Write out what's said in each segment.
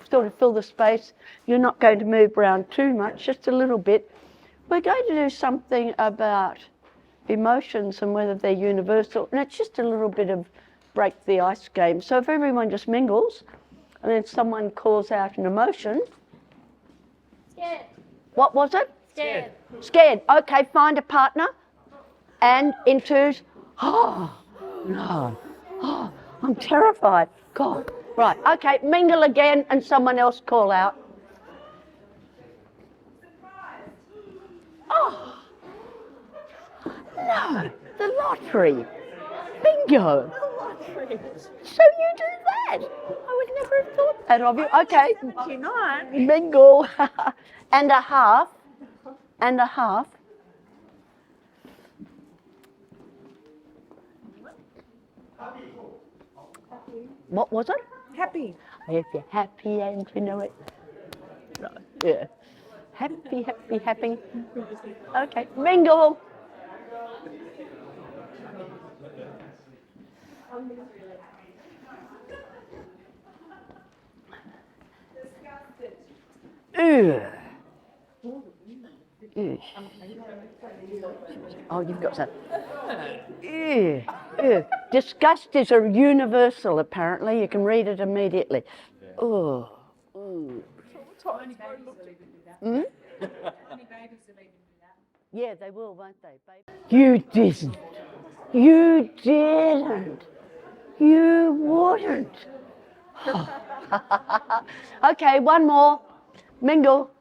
sort of fill the space. You're not going to move around too much, just a little bit. We're going to do something about emotions and whether they're universal, and it's just a little bit of break the ice game. So if everyone just mingles, and then someone calls out an emotion. Scared. What was it? Scared. Scared. Okay, find a partner. And in twos. Oh, no. Oh, I'm terrified. God. Right, okay, mingle again and someone else call out. Oh, no, the lottery. Bingo. So you do that? I would never have thought that of you. Okay. Mingle. And a half. And a half. What was it? Happy. If you're happy and you know it. Right, yeah. Happy, happy, happy. Okay, mingle. Ugh. Ugh. Oh, you've got some. Ugh. Ugh. Disgust is a universal, apparently. You can read it immediately. Oh. Hmm? Yeah, they will, won't they, baby? You didn't. You didn't. You wouldn't. Okay, one more. Mingle.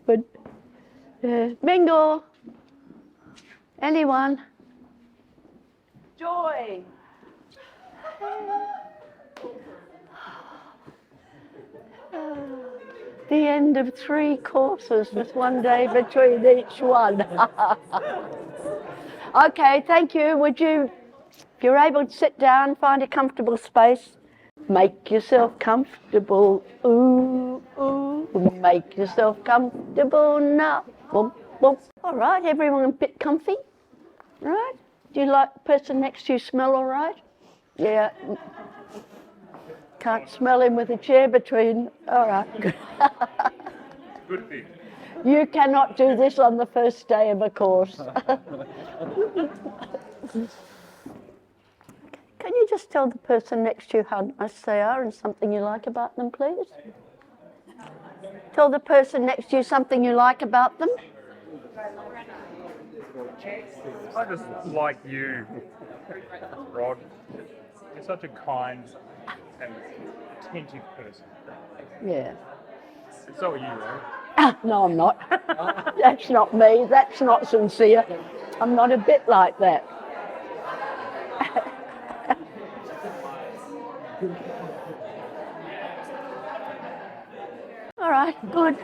Good. Mingle. Anyone? Joy. The end of 3 courses with 1 day between each one. Okay, thank you. Would you, if you're able to sit down, find a comfortable space, make yourself comfortable. Ooh, ooh, make yourself comfortable now. Boom, boom. All right, everyone a bit comfy, right? Do you like the person next to you smell all right? Yeah. Can't smell him with a chair between. All right. Good thing. You cannot do this on the first day of a course. Can you just tell the person next to you how nice they are and something you like about them, please? Tell the person next to you something you like about them. I just like you, Rod. You're such a kind and attentive person. Yeah. So are you, Rod. No, I'm not. That's not me. That's not sincere. I'm not a bit like that. All right, good.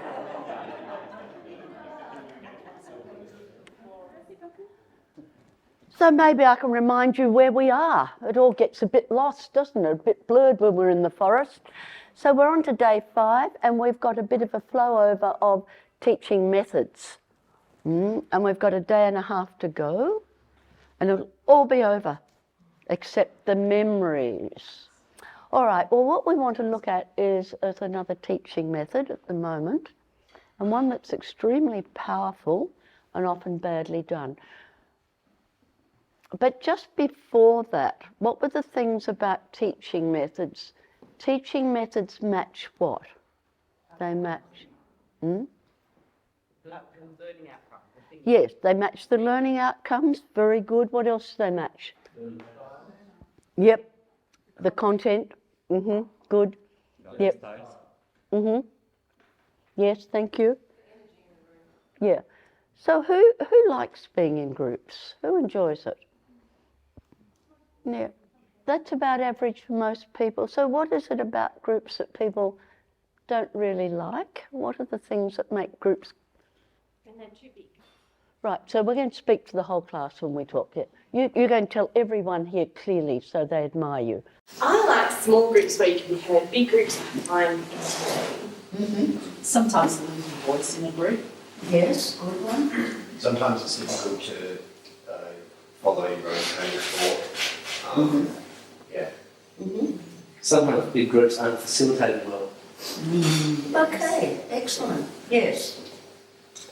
So maybe I can remind you where we are. It all gets a bit lost, doesn't it? A bit blurred when we're in the forest. So we're on to day 5, and we've got a bit of a flow over of teaching methods. And we've got a day and a half to go, and it'll all be over, except the memories. All right, well, what we want to look at is another teaching method at the moment, and one that's extremely powerful and often badly done. But just before that, what were the things about teaching methods? Teaching methods match what? They match. Learning outcomes. Yes, they match the learning outcomes. Very good. What else do they match? Yep. The content. Good. Yep. Yes, thank you. Yeah. So who likes being in groups? Who enjoys it? Yeah. That's about average for most people. So what is it about groups that people don't really like? What are the things that make groups? And they're too big. Right, so we're going to speak to the whole class when we talk here. You're going to tell everyone here clearly so they admire you. I like small groups where you can be heard. Big groups, I'm Sometimes losing voice in a group. Yes, good one. Sometimes it's difficult to follow your own train of thought. Yeah. Sometimes big groups aren't facilitated well. Okay, excellent. Yes.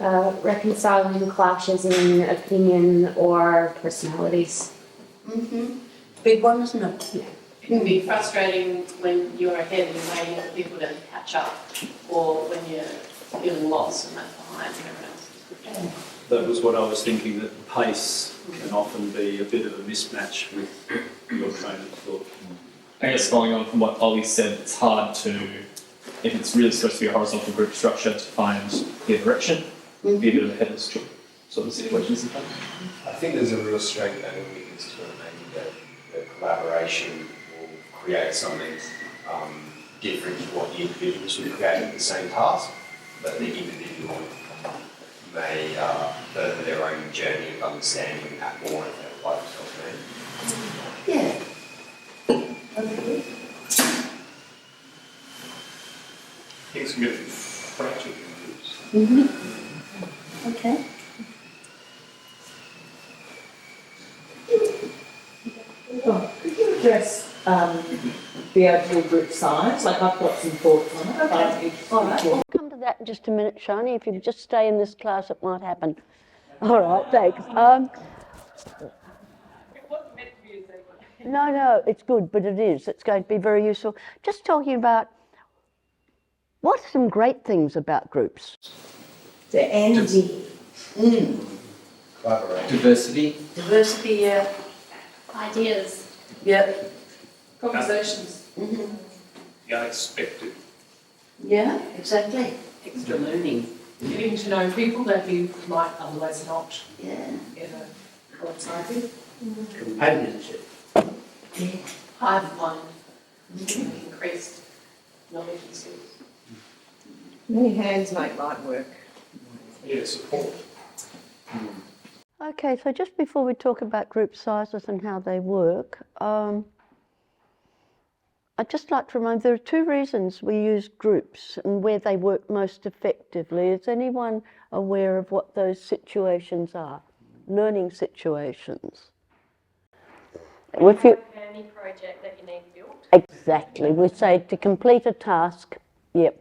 Reconciling clashes in opinion or personalities. Big one, isn't it? It can be frustrating when you're ahead and you're waiting for people to catch up, or when you're feeling lost and left behind and everyone else. That was what I was thinking, that the pace can often be a bit of a mismatch with your train of thought. I guess following on from what Ollie said, it's hard to, if it's really supposed to be a horizontal group structure, to find the direction, be a bit of a headless choice sort of situation sometimes. I think there's a real strength and a weakness to it, maybe that collaboration will create something different to what the individuals would create in the same task, but the individual may further their own journey of understanding that more of their life. Yeah. Okay. Things can get fractured in groups. Okay. Could you address the overall group size? Like, I've got some thoughts on it. Okay. All right. We'll come to that in just a minute, Shani. If you just stay in this class, it might happen. All right, thanks. No, it's good, but it is. It's going to be very useful. Just talking about what are some great things about groups? The energy. Collaboration. Diversity. Diversity, yeah. Ideas. Yeah. Conversations. The unexpected. Yeah, exactly. Extra learning. Getting to know people that you might otherwise not Yeah. ever coincide with. Companionship. Hive mind. Increased knowledge and skills. Many hands make light work. Yeah, support. Okay, so just before we talk about group sizes and how they work, I'd just like to remind there are two reasons we use groups and where they work most effectively. Is anyone aware of what those situations are? Learning situations. If you, Any project that you need built. exactly, we say to complete a task, yep.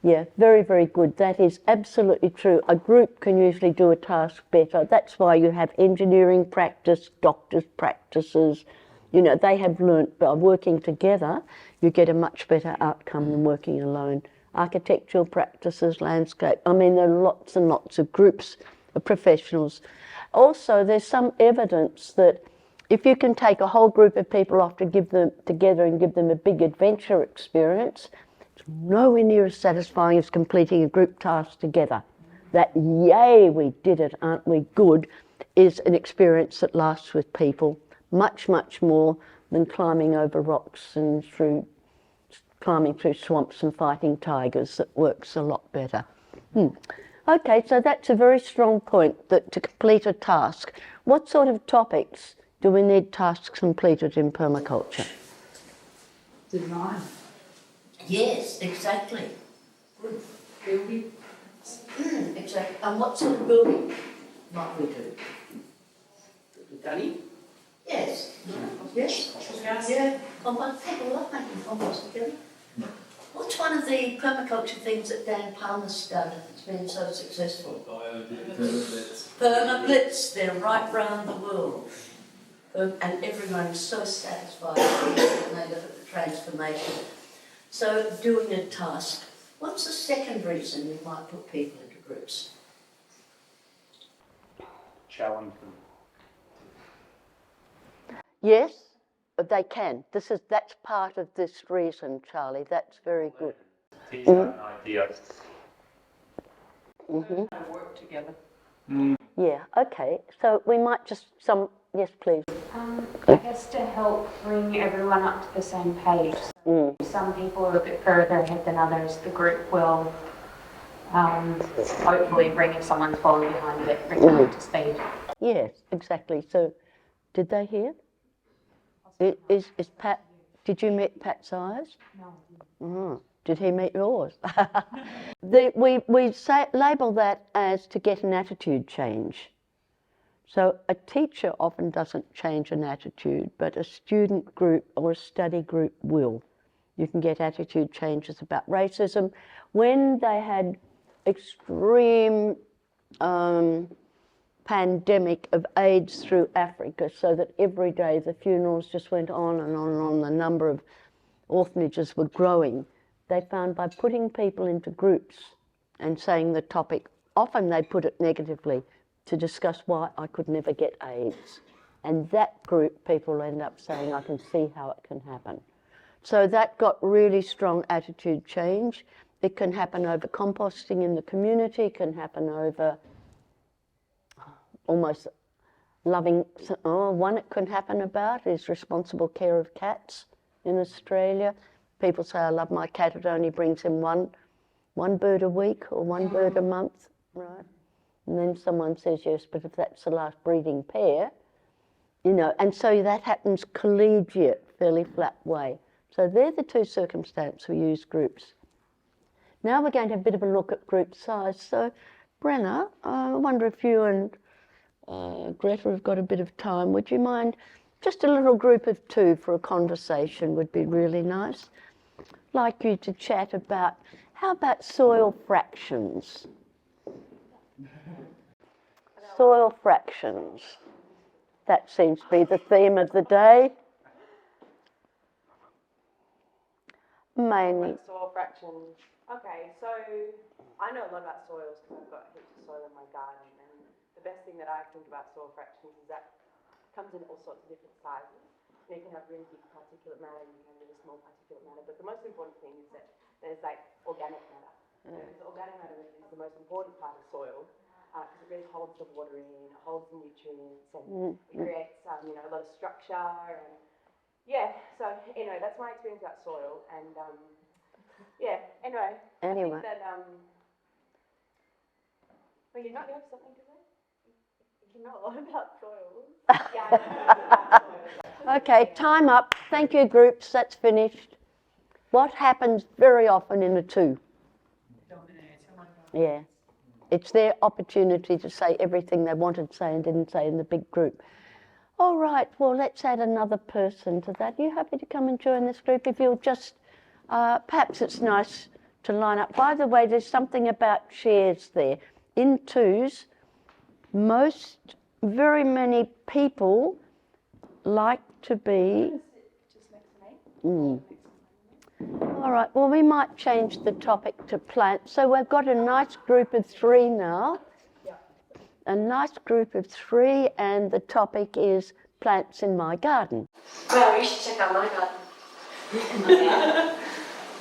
Yeah, very, very good. That is absolutely true. A group can usually do a task better. That's why you have engineering practice, doctors' practices. You know, they have learnt by working together, you get a much better outcome than working alone. Architectural practices, landscape. I mean, there are lots and lots of groups of professionals. Also, there's some evidence that if you can take a whole group of people off to give them together and give them a big adventure experience, it's nowhere near as satisfying as completing a group task together. That, yay, we did it, aren't we good, is an experience that lasts with people much, much more than climbing over rocks and climbing through swamps and fighting tigers. That works a lot better. Okay, so that's a very strong point, that to complete a task. What sort of topics do we need tasks completed in permaculture? Design. Yes, exactly. Building. Exactly. And what sort of building might we do? Danny. Yes. Yes. Yeah. People love making compost together. What's one of the permaculture things that Dan Palmer's done that's been so successful? Permablitz. They're right round the world. And everyone's so satisfied when they look at the transformation. So doing a task. What's the second reason you might put people into groups? Challenge them. Yes, but they can. That's part of this reason, Charlie. That's very good. Tease out an idea. Work together. Yeah, okay. So we might just yes, please. I guess to help bring everyone up to the same page. Some people are a bit further ahead than others. The group will hopefully bring, if someone's falling behind a bit, bring them up to speed. Yes, exactly. So did they hear? Is Pat, did you meet Pat's eyes? No. Did he meet yours? We label that as to get an attitude change. So a teacher often doesn't change an attitude, but a student group or a study group will. You can get attitude changes about racism. When they had extreme pandemic of AIDS through Africa, so that every day the funerals just went on and on and on, the number of orphanages were growing, they found by putting people into groups and saying the topic, often they put it negatively, to discuss why I could never get AIDS. And that group, people end up saying, I can see how it can happen. So that got really strong attitude change. It can happen over composting in the community, can happen over almost loving, one it can happen about is responsible care of cats in Australia. People say, I love my cat, it only brings him one bird a week or one bird a month, right? And then someone says, yes, but if that's the last breeding pair, you know, and so that happens collegiate, fairly flat way. So they're the two circumstances we use groups. Now we're going to have a bit of a look at group size. So, Brenna, I wonder if you and Greta have got a bit of time. Would you mind just a little group of two for a conversation would be really nice. I'd like you to chat about, how about soil fractions? Soil fractions. That seems to be the theme of the day. Mainly. Soil fractions. Okay, so I know a lot about soils because I've got heaps of soil in my garden, and the best thing that I think about soil fractions is that it comes in all sorts of different sizes. You can have really big particulate matter, you can have really small particulate matter, but the most important thing is that there's like organic matter. Because organic matter is the most important part of soil because it really holds the water in, it holds the nutrients, and it creates you know, a lot of structure. And yeah, so anyway, that's my experience about soil. And yeah, anyway. I think that, well, you have something to say? You know a lot about soils. Yeah, I know about soils. Okay, time up. Thank you, groups. That's finished. What happens very often in the two? Yeah. It's their opportunity to say everything they wanted to say and didn't say in the big group. All right, well, let's add another person to that. Are you happy to come and join this group? If you'll just, perhaps it's nice to line up. By the way, there's something about chairs there. In twos, very many people like to be... Just next to me. All right, well, we might change the topic to plants. So we've got a nice group of three now. A nice group of three, and the topic is plants in my garden. Well, you should check out my garden.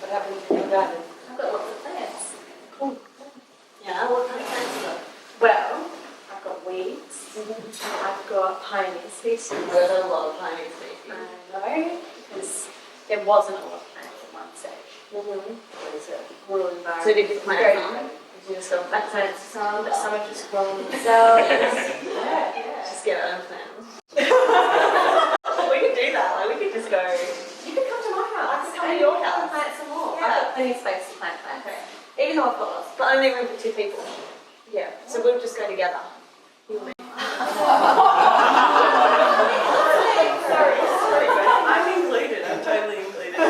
What happened to your garden? I've got lots of plants. Cool. Yeah, what kind of plants have you got? Well, I've got weeds. I've got pioneer species. There's a lot of pioneer species. I know, because there wasn't a lot of plants at one stage. What is it? Rural environment. So did you plant some? You just got back plants some, but some have just grown themselves. Yeah. Just get our own plants. We could do that. Like, we could just go. You could come to my house. I could come to your house. Plant some more. Yeah. I've got plenty of space to plant plants. Okay. Even though I've got lots, but only room for two people. Yeah. So we'll just go together. You and me. Sorry. I'm included. I'm totally included.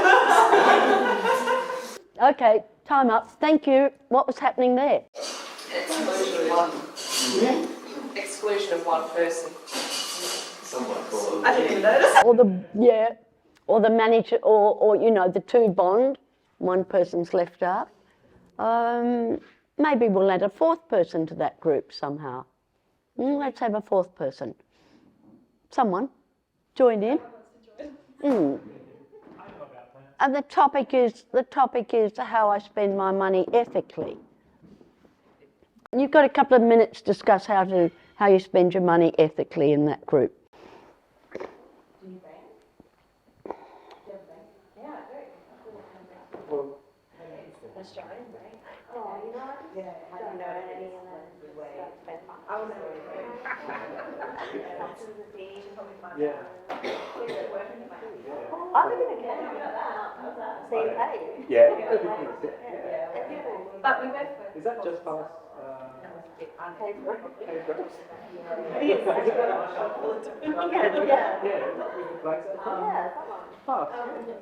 Okay, time up. Thank you. What was happening there? Exclusion of one person. I didn't notice. Or the manager, or you know, the two bond. One person's left out. Maybe we'll add a fourth person to that group somehow. Let's have a fourth person. Someone join in. And the topic is how I spend my money ethically. You've got a couple of minutes to discuss how you spend your money ethically in that group. Do you bank? Do you have a bank? Yeah, I do. Australian bank. Oh, you know what? Yeah, I don't know any of that. I was Yeah. I'm going to get that. See you pay. Yeah. But we both. Is that just past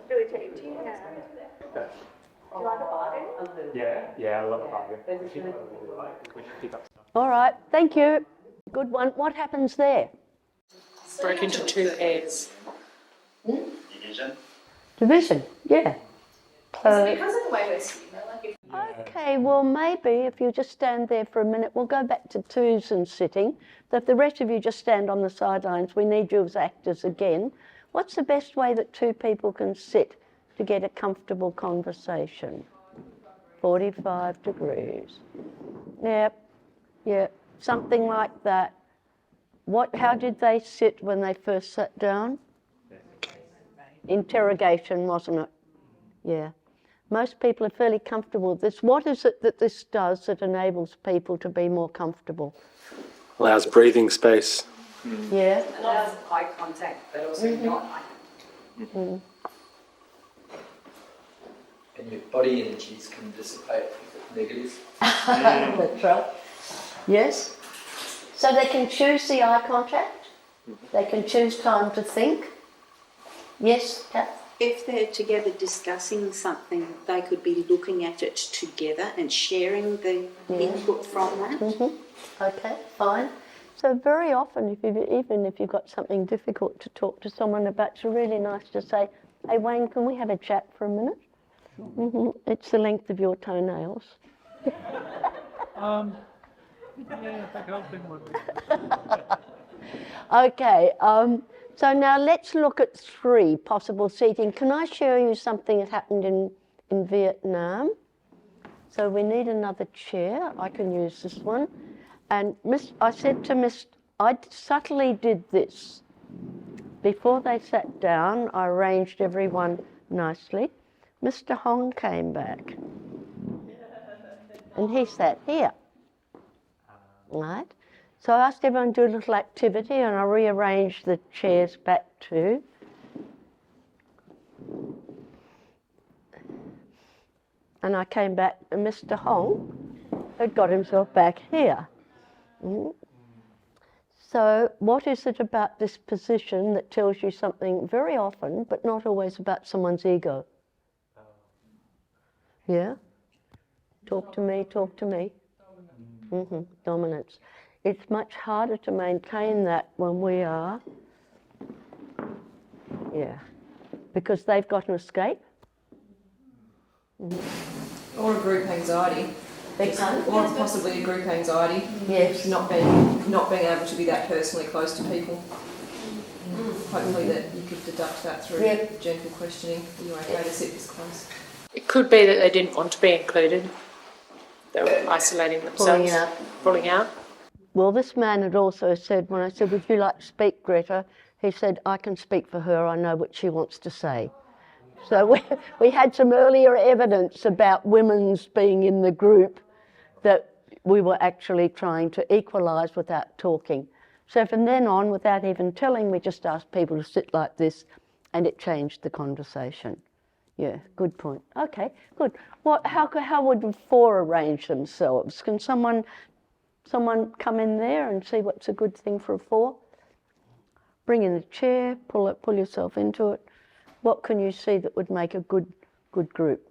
Really cheap. Do you like a bargain? Yeah, I love a bargain. We should pick up stuff. All right, thank you. Good one. What happens there? Broke into two pairs. Division, yeah. Because of the way we're sitting, though, like if Okay, well, maybe if you just stand there for a minute, we'll go back to twos and sitting. So if the rest of you just stand on the sidelines, we need you as actors again. What's the best way that two people can sit to get a comfortable conversation? 45 degrees. Yep, something like that. How did they sit when they first sat down? Interrogation, wasn't it? Yeah. Most people are fairly comfortable with this. What is it that this does that enables people to be more comfortable? Allows breathing space. Yeah. allows eye contact, but also not eye contact. And your body energies can dissipate if it's negative. That's right. Yes. So they can choose the eye contact. They can choose time to think. Yes, Kath? If they're together discussing something, they could be looking at it together and sharing the input from that. Okay, fine. So very often, even if you've got something difficult to talk to someone about, it's really nice to say, "Hey Wayne, can we have a chat for a minute?" It's the length of your toenails. Okay, so now let's look at 3 possible seating. Can I show you something that happened in Vietnam? So we need another chair. I can use this one. And I said to I subtly did this. Before they sat down, I arranged everyone nicely. Mr. Hong came back. And he sat here. Right? So I asked everyone to do a little activity and I rearranged the chairs back too. And I came back and Mr. Hong had got himself back here. So what is it about this position that tells you something very often, but not always about someone's ego? Yeah? Talk to me. Dominance. It's much harder to maintain that when we are, because they've got an escape. Or a group anxiety. Or possibly a group anxiety. Yes. Not being able to be that personally close to people. Hopefully that you could deduct that through gentle questioning. Are you okay to sit this close? It could be that they didn't want to be included. They were isolating themselves. Pulling out. Well, this man had also said, when I said, "Would you like to speak, Greta?" He said, "I can speak for her, I know what she wants to say." So we had some earlier evidence about women's being in the group that we were actually trying to equalise without talking. So from then on, without even telling, we just asked people to sit like this and it changed the conversation. Yeah, good point. Okay, good. How would 4 arrange themselves? Can someone come in there and see what's a good thing for a 4? Bring in the chair, pull yourself into it. What can you see that would make a good group?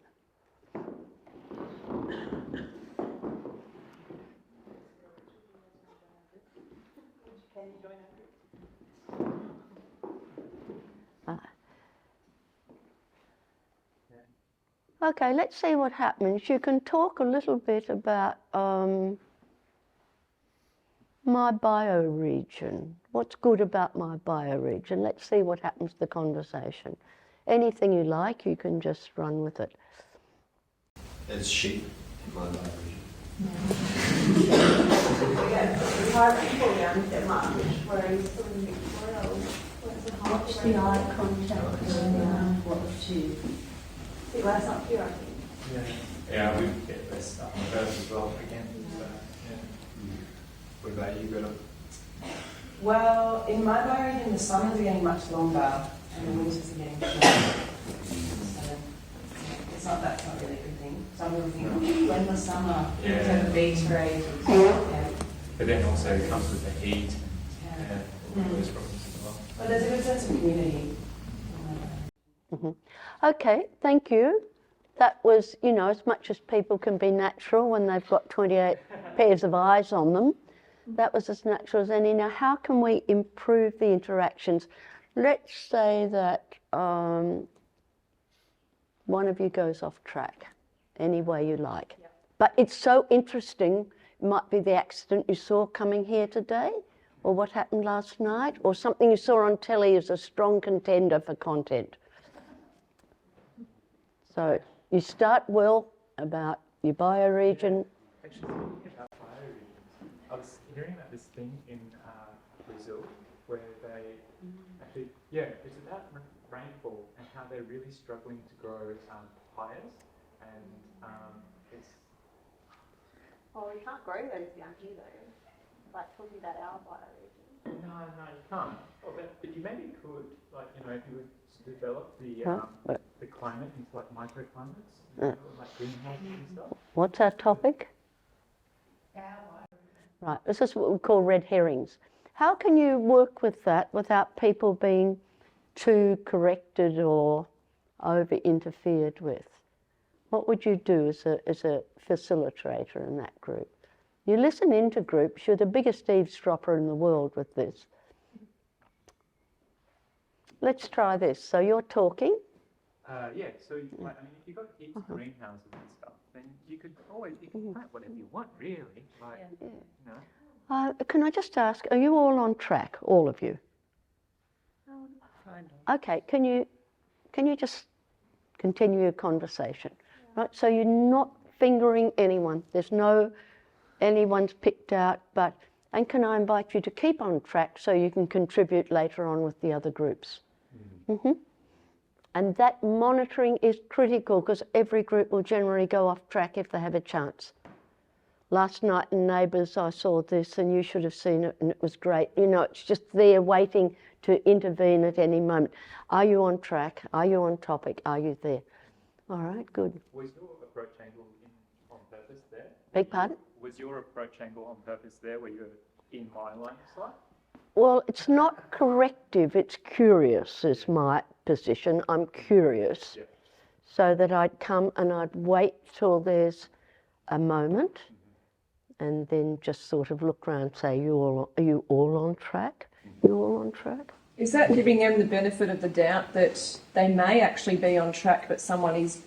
Okay, let's see what happens. You can talk a little bit about my bioregion. What's good about my bioregion? Let's see what happens to the conversation. Anything you like, you can just run with it. There's sheep in my bioregion. Watch the eye contact and watch you. Well, that's not pure, I think. Yeah, we get less stuff on birth as well again. So, What about you, Greta? Well, in my bioregion, the summers are getting much longer and the winters are getting shorter. So that's not really a good thing. So I'm really thinking, when the summer, to the beach for ages, but then also it comes with the heat and all those problems as well. But there's a good sense of community. Okay, thank you. That was, you know, as much as people can be natural when they've got 28 pairs of eyes on them, that was as natural as any. Now, how can we improve the interactions? Let's say that one of you goes off track, any way you like. Yep. But it's so interesting, it might be the accident you saw coming here today, or what happened last night, or something you saw on telly as a strong contender for content. So you start well about your bioregion. Actually, thinking about bioregions, I was hearing about this thing in Brazil where they actually, it's about rainfall and how they're really struggling to grow papayas, and it's. Oh, we can't grow those down here though. Like talking about our bioregion. No, you can't. Oh, but you maybe could, like, you know, if you would develop the climate into like microclimates, you know, like greenhouses and stuff. What's our topic? Right, this is what we call red herrings. How can you work with that without people being too corrected or over interfered with? What would you do as a facilitator in that group? You listen into groups, you're the biggest eavesdropper in the world with this. Let's try this. So you're talking. So like, I mean, if you've got heaps of greenhouses and stuff, then you can plant whatever you want, really. Like, you know. Can I just ask, are you all on track, all of you? Kind of. Okay, can you just continue your conversation? Right, so you're not fingering anyone. There's no anyone's picked out, and can I invite you to keep on track so you can contribute later on with the other groups? Mm-hmm. And that monitoring is critical because every group will generally go off track if they have a chance. Last night in Neighbours I saw this and you should have seen it and it was great. You know, it's just there waiting to intervene at any moment. Are you on track? Are you on topic? Are you there? All right, good. Was your approach angle on purpose there? Beg pardon? Was your approach angle on purpose there where you're in my line of sight? Well, it's not corrective, it's curious is my position. I'm curious. Yeah. So that I'd come and I'd wait till there's a moment and then just sort of look around and say, are you all on track? You all on track? Is that giving them the benefit of the doubt that they may actually be on track, but someone is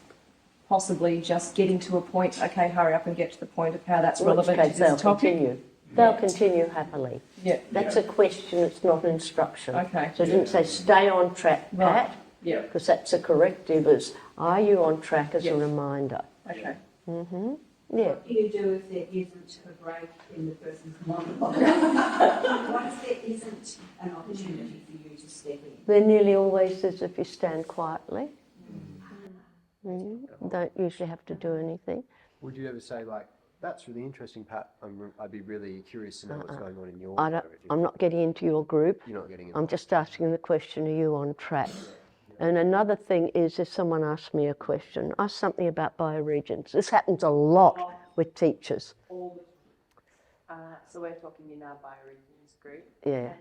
possibly just getting to a point, okay, hurry up and get to the point of how that's relevant to this topic? Continue. They'll continue happily. Yeah. That's a question, it's not an instruction. Okay. So it didn't say stay on track, Right. Pat, Yeah. because that's a corrective, as are you on track as a reminder. Okay. Mm-hmm. Yeah. What do you do if there isn't a break in the person's monologue? What if there isn't an opportunity for you to step in? There nearly always is if you stand quietly. Don't usually have to do anything. Would you ever say, like, that's really interesting, Pat, I'd be really curious to know what's going on in your I'm not getting into your group. You're not getting into I'm just asking the question, are you on track? And another thing is if someone asks me a question, ask something about bioregions. This happens a lot with teachers. So we're talking in our bioregions group. Yeah.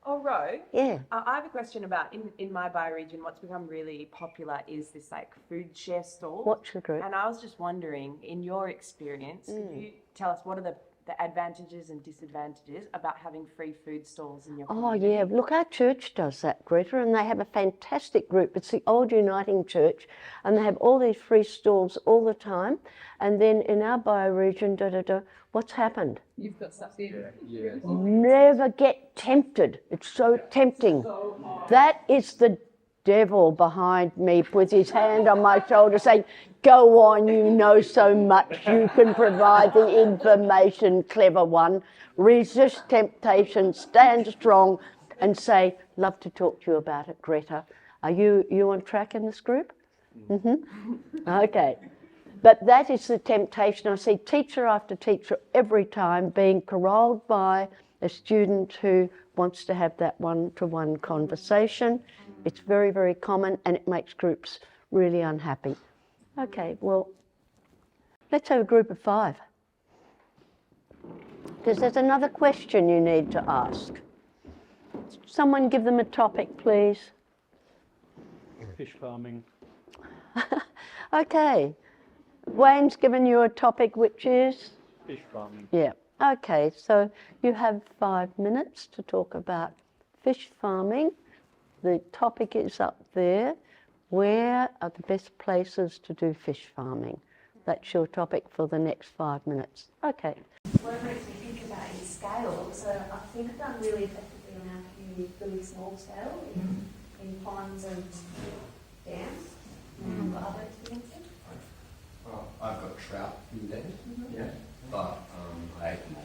Ro, Yeah. I have a question about, in my bioregion, what's become really popular is this like food share stall. What's your group? And I was just wondering, in your experience, could you tell us what are the advantages and disadvantages about having free food stalls in your community? Oh, yeah. Look, our church does that, Greta, and they have a fantastic group. It's the old Uniting Church, and they have all these free stalls all the time. And then in our bioregion, what's happened? You've got stuff there. Yeah. Never get tempted. It's so tempting. That is the devil behind me with his hand on my shoulder saying, go on, you know so much, you can provide the information, clever one. Resist temptation, stand strong and say, love to talk to you about it, Greta. Are you on track in this group? Okay. But that is the temptation. I see teacher after teacher every time being corralled by a student who wants to have that one-to-one conversation. It's very, very common and it makes groups really unhappy. Okay, well, let's have a group of 5. because there's another question you need to ask. Someone give them a topic, please. Fish farming. Okay. Wayne's given you a topic, which is? Fish farming. Yeah. Okay, so you have 5 minutes to talk about fish farming. The topic is up there. Where are the best places to do fish farming? That's your topic for the next 5 minutes. Okay. What it makes me think about is scale. So I think I've done really effectively on our community, really small scale in ponds and dams. And what other experiences? Oh, I've got trout in there, yeah, but I ate them all.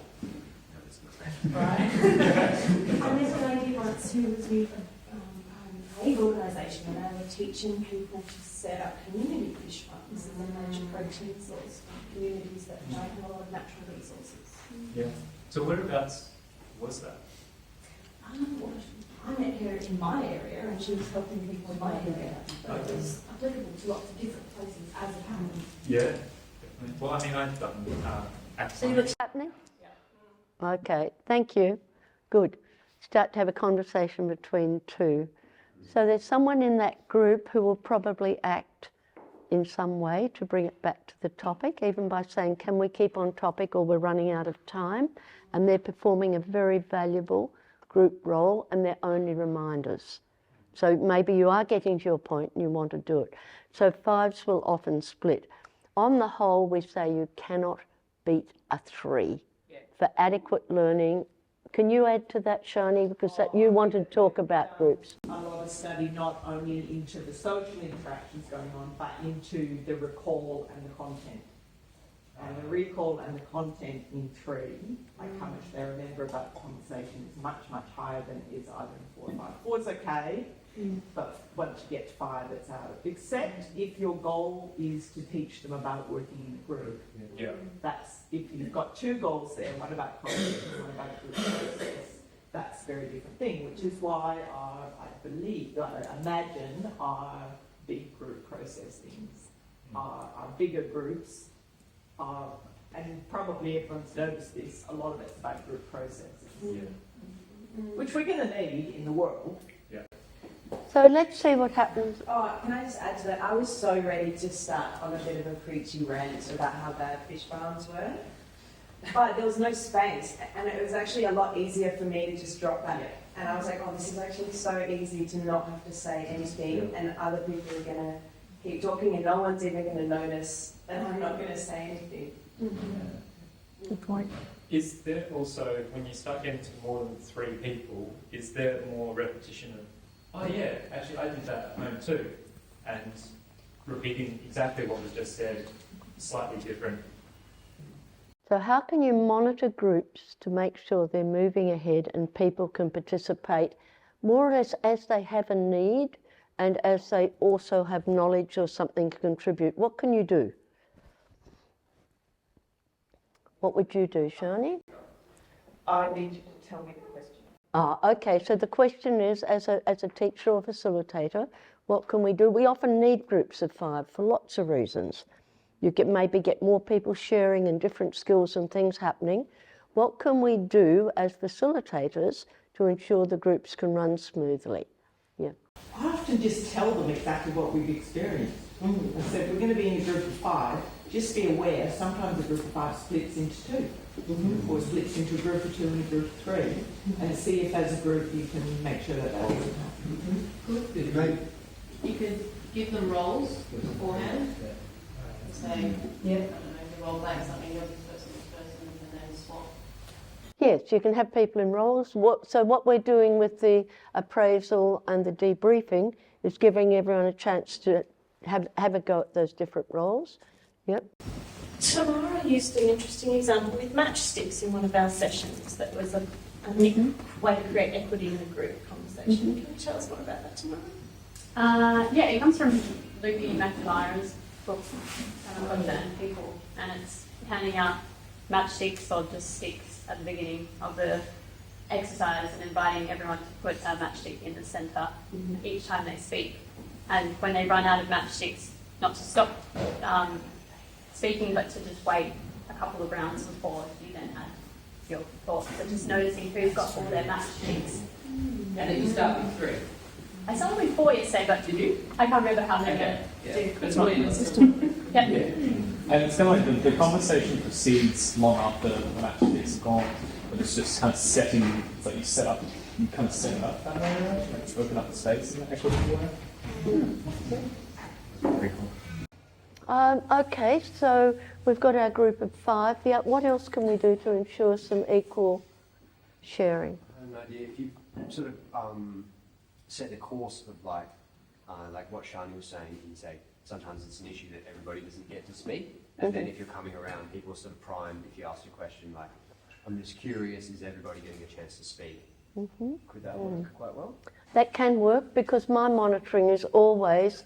Right. And there's a lady once who was with an aid organisation and they were teaching people to set up community fish farms as a major protein source for communities that don't have a lot of natural resources. Yeah. So whereabouts was that? I met her in my area and she was helping people in my area. But it was applicable to lots of different places as it happened. Yeah, definitely. Well, I mean, I've done See what's happening? Yeah. Okay, thank you. Good. Start to have a conversation between two. So there's someone in that group who will probably act in some way to bring it back to the topic, even by saying, can we keep on topic or we're running out of time? And they're performing a very valuable group role and they're only reminders. So maybe you are getting to your point and you want to do it. So 5s will often split. On the whole, we say you cannot beat a 3 for adequate learning. Can you add to that, Shani? Because you wanted to talk about groups. A lot of study not only into the social interactions going on, but into the recall and the content. And the recall and the content in 3, like how much they remember about the conversation, is much, much higher than it is either in 4 or 5. 4 is okay, but once you get to 5, it's out. Except if your goal is to teach them about working in a group. Yeah. That's, if you've got 2 goals there, one about content and one about group process, that's a very different thing, which is why I imagine our big group process things, our bigger groups, and probably everyone's noticed this, a lot of it's about group processes, which we're going to need in the world. Yeah. So let's see what happens. Oh, can I just add to that? I was so ready to start on a bit of a preachy rant about how bad fish farms were, but there was no space, and it was actually a lot easier for me to just drop that. And I was like, oh, this is actually so easy to not have to say anything, and other people are going to keep talking, and no one's even going to notice, and I'm not going to say anything. Good point. Is there also, when you start getting to more than 3 people, is there more repetition of, oh yeah, actually I did that at home too, and repeating exactly what was just said, slightly different? So how can you monitor groups to make sure they're moving ahead and people can participate more or less as they have a need and as they also have knowledge or something to contribute? What can you do? What would you do, Shani? I need you to tell me the question. Okay, so the question is, as a teacher or facilitator, what can we do? We often need groups of 5 for lots of reasons. You maybe get more people sharing and different skills and things happening. What can we do as facilitators to ensure the groups can run smoothly? Yeah. I often just tell them exactly what we've experienced. And so if we're going to be in a group of 5, just be aware sometimes a group of 5 splits into 2, or splits into a group of 2 and a group of 3, and see if as a group you can make sure that doesn't happen. Good. You could give them roles beforehand. Say, I don't know, you role play something, you're this person, and then swap. Yes, you can have people in roles. So what we're doing with the appraisal and the debriefing is giving everyone a chance to have a go at those different roles. Yep. Tamara used an interesting example with matchsticks in one of our sessions that was a neat way to create equity in a group conversation. Can you tell us more about that, Tamara? Yeah, it comes from Lucy McNamara's book, Concerned People, and it's handing out matchsticks or just sticks at the beginning of the exercise and inviting everyone to put a matchstick in the centre each time they speak. And when they run out of matchsticks, not to stop speaking, but to just wait a couple of rounds before you then add your thoughts, but just noticing who's got all their matchsticks. And then you start with 3. I started with 4 yesterday, but Did you? I can't remember how many Okay. do. That's not in the system. Yeah. And it's kind of like the conversation proceeds long after the match is gone, but it's just kind of setting, it's like you kind of set it up that way, right? Like open up the space in an equitable way. Very cool. Okay, so we've got our group of 5. Yeah, what else can we do to ensure some equal sharing? I have an idea. If you sort of set the course of like what Shani was saying, you can say sometimes it's an issue that everybody doesn't get to speak, and then if you're coming around, people are sort of primed. If you ask a question like, "I'm just curious, is everybody getting a chance to speak?" Could that work quite well? That can work because my monitoring is always,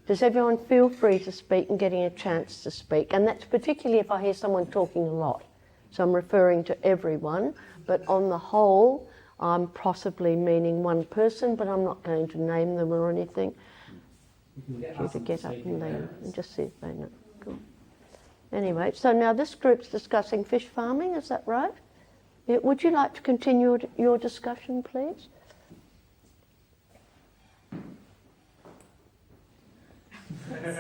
does everyone feel free to speak and getting a chance to speak? And that's particularly if I hear someone talking a lot. So I'm referring to everyone, but on the whole, I'm possibly meaning one person, but I'm not going to name them or anything. You to get up and leave and just see if they know. Cool. Anyway, so now this group's discussing fish farming, is that right? Yeah, would you like to continue your discussion, please? That's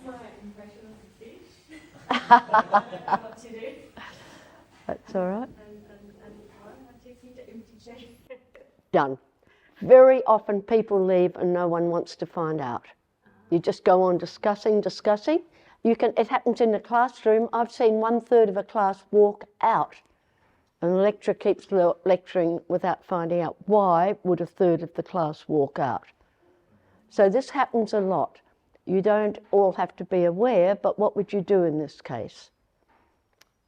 my impression of the fish. What to do. That's all right. And I take you to empty chair. Done. Very often people leave and no one wants to find out. You just go on discussing. It happens in the classroom. I've seen 1/3 of a class walk out. And the lecturer keeps lecturing without finding out why would 1/3 of the class walk out. So this happens a lot. You don't all have to be aware, but what would you do in this case?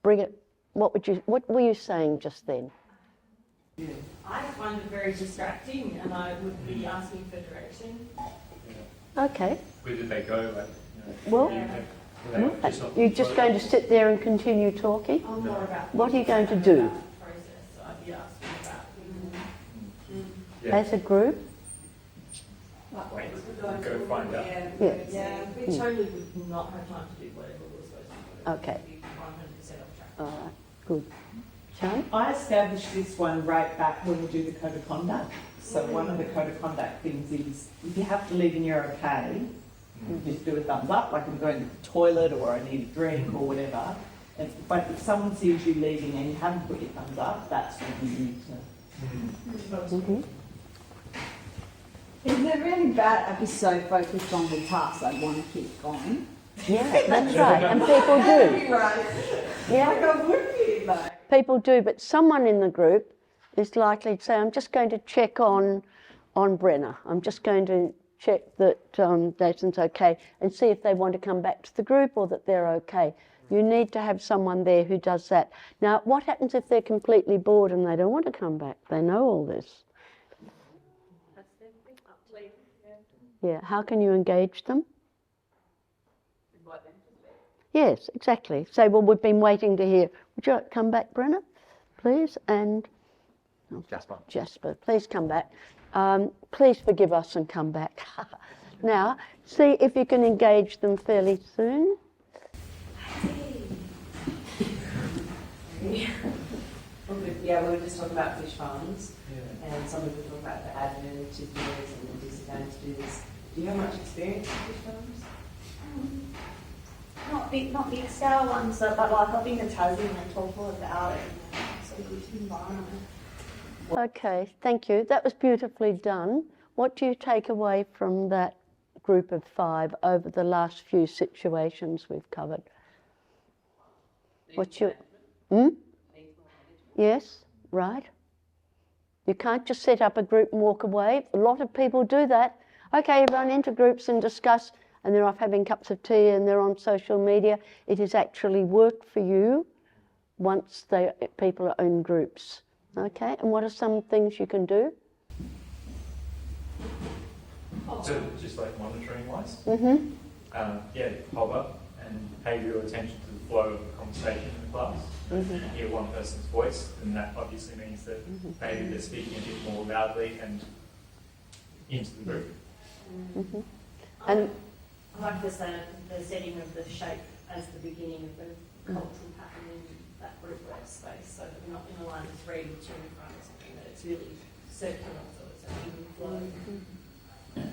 Bring it. What were you saying just then? I find it very distracting, and I would be asking for direction. Okay. Where did they go? Like, Well, you're just going to sit there and continue talking? I'm more about What are you going to do? the process, so I'd be asking about As a group? Go find out. Yes. Yeah, we totally would not have time to do whatever we're supposed to do. Okay. We'd be 100% off track. All right, good. Sean? I established this one right back when we do the code of conduct. So one of the code of conduct things is if you have to leave and you're okay, you just do a thumbs up, like I'm going to the toilet or I need a drink or whatever. But if someone sees you leaving and you haven't put your thumbs up, that's when you need to. Is it really bad I'd be so focused on the task I'd want to keep going? Yeah, that's right. And people do. Right. Yeah. Like I would be like. People do, but someone in the group is likely to say, I'm just going to check on Brenna. I'm just going to check that Jason's okay and see if they want to come back to the group or that they're okay. You need to have someone there who does that. Now, what happens if they're completely bored and they don't want to come back? They know all this. That's their thing. Up to you. Yeah, how can you engage them? Invite them to speak. Yes, exactly. Say, well, we've been waiting to hear. Would you like to come back, Brenna, please? And Jasper, please come back. Please forgive us and come back. Now, see if you can engage them fairly soon. Yeah, we were just talking about fish farms, and some people talk about the advantages and the disadvantages. Do you have much experience with fish farms? Not big scale ones, but like I've been to Tassie and they talk all about it. It's a good environment. Okay, thank you. That was beautifully done. What do you take away from that group of 5 over the last few situations we've covered? What's your... Yes, right. You can't just set up a group and walk away. A lot of people do that. Okay, everyone into groups and discuss, and they're off having cups of tea and they're on social media. It has actually worked for you once people are in groups. Okay, and what are some things you can do? So just like monitoring wise? Mm-hmm. Hover and pay real attention to the flow of the conversation in the class. And hear one person's voice, and that obviously means that maybe they're speaking a bit more loudly and into the group. And I like the setting of the shape as the beginning of the cultural pattern that group workspace so that we're not in a line of three with two in front or something, that it's really circular, so it's an even flow.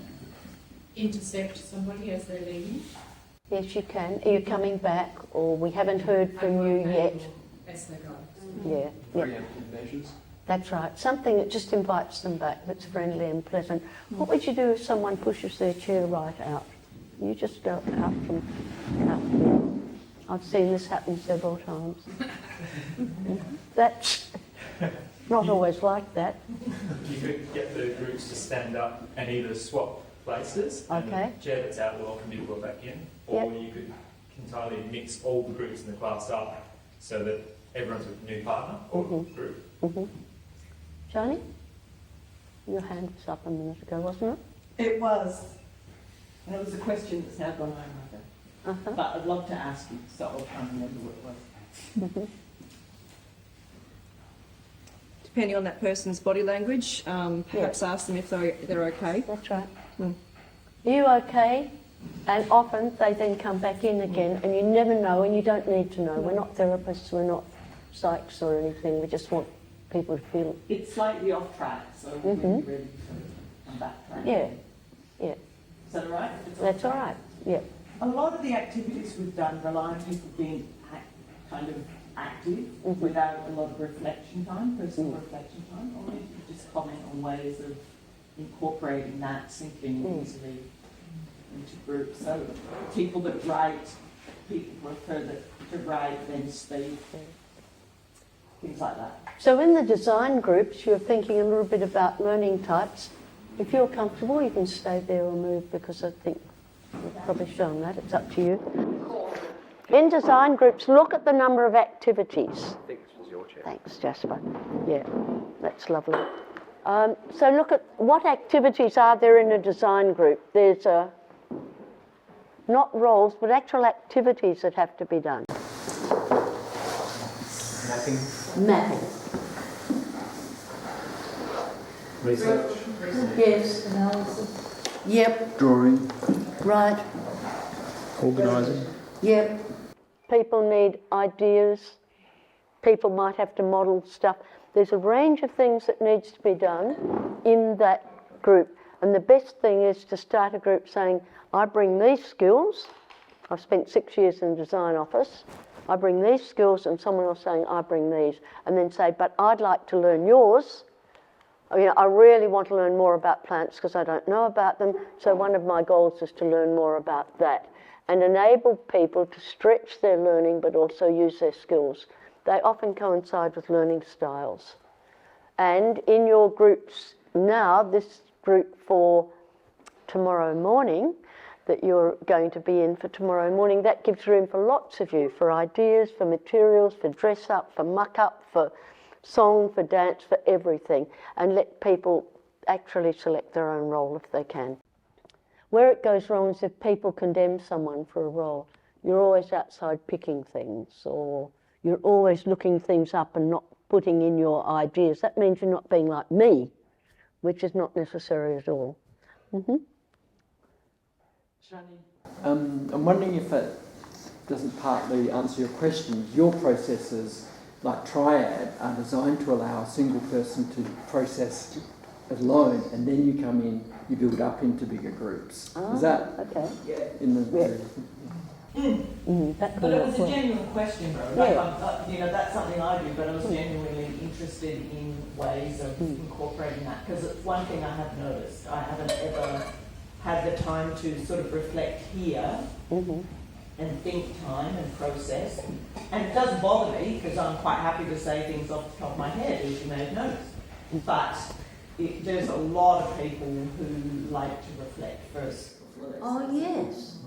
Intercept somebody as they're leaving. Yes, you can. Are you coming back, or we haven't heard from you yet? As they go. Yeah. Preemptive measures. That's right. Something that just invites them back, that's friendly and pleasant. What would you do if someone pushes their chair right out? You just go out from out here. I've seen this happen several times. That's not always like that. You could get the groups to stand up and either swap places, and Okay. the chair that's out will often be brought back in, or you could entirely mix all the groups in the class up so that everyone's with a new partner or group. Johnny? Your hand was up a minute ago, wasn't it? It was. And it was a question that's now gone over. But I'd love to ask you, so I'll try and remember what it was. Depending on that person's body language, perhaps ask them if they're okay. That's right. Are you okay? And often they then come back in again, and you never know, and you don't need to know. We're not therapists, we're not psychs or anything. We just want people to feel it. It's slightly off track, so we're really on back track. Yeah. Is that all right? That's all right. Yeah. A lot of the activities we've done rely on people being kind of active without a lot of reflection time, personal reflection time. Or you could just comment on ways of incorporating that, sinking easily into groups. So people that write, people prefer to write than speak, things like that. So in the design groups, you're thinking a little bit about learning types. If you're comfortable, you can stay there or move, because I think we've probably shown that. It's up to you. In design groups, look at the number of activities. I think this was your chair. Thanks, Jasper. Yeah, that's lovely. So look at what activities are there in a design group. There's not roles, but actual activities that have to be done. Mapping. Research. Yes. Analysis. Yep. Drawing. Right. Organising. Yep. People need ideas. People might have to model stuff. There's a range of things that needs to be done in that group. And the best thing is to start a group saying, I bring these skills. I've spent 6 years in the design office. I bring these skills, and someone else saying, I bring these. And then say, but I'd like to learn yours. I really want to learn more about plants because I don't know about them. So one of my goals is to learn more about that. And enable people to stretch their learning but also use their skills. They often coincide with learning styles. And in your groups now, this group for tomorrow morning that you're going to be in for tomorrow morning, that gives room for lots of you, for ideas, for materials, for dress up, for muck up, for song, for dance, for everything. And let people actually select their own role if they can. Where it goes wrong is if people condemn someone for a role. You're always outside picking things, or you're always looking things up and not putting in your ideas. That means you're not being like me, which is not necessary at all. I'm wondering if it doesn't partly answer your question. Your processes, like Triad, are designed to allow a single person to process alone, and then you come in, you build up into bigger groups. Is that in the... But it was a genuine question, though. Like, that's something I do, but I was genuinely interested in ways of incorporating that, because it's one thing I have noticed. I haven't ever had the time to sort of reflect here and think time and process. And it does bother me, because I'm quite happy to say things off the top of my head, as you may have noticed. But there's a lot of people who like to reflect first before they Oh, yes.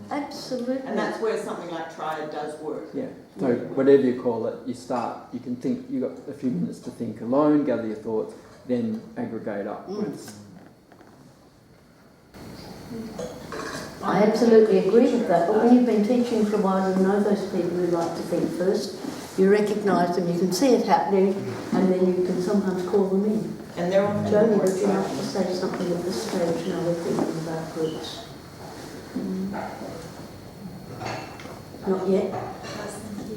Absolutely. And that's where something like Triad does work. Yeah, so whatever you call it, you start, you can think, you've got a few minutes to think alone, gather your thoughts, then aggregate upwards. I absolutely agree with that, but when you've been teaching for a while, you know those people who like to think first. You recognise them, you can see it happening, and then you can sometimes call them in. And they're on Joni, would you like to say something at this stage now we're thinking about groups? Not yet?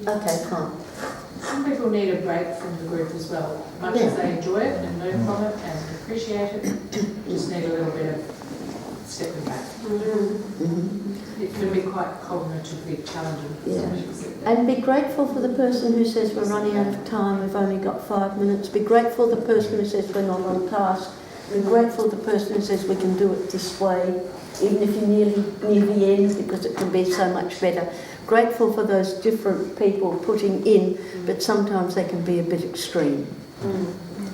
Okay, fine. some people need a break from the group as well. Much as they enjoy it and learn from it and appreciate it, just need a little bit of stepping back. It can be quite cognitively challenging. Yeah. And be grateful for the person who says we're running out of time, we've only got 5 minutes. Be grateful for the person who says we're not on task. Be grateful for the person who says we can do it this way, even if you're nearly near the end, because it can be so much better. Grateful for those different people putting in, but sometimes they can be a bit extreme.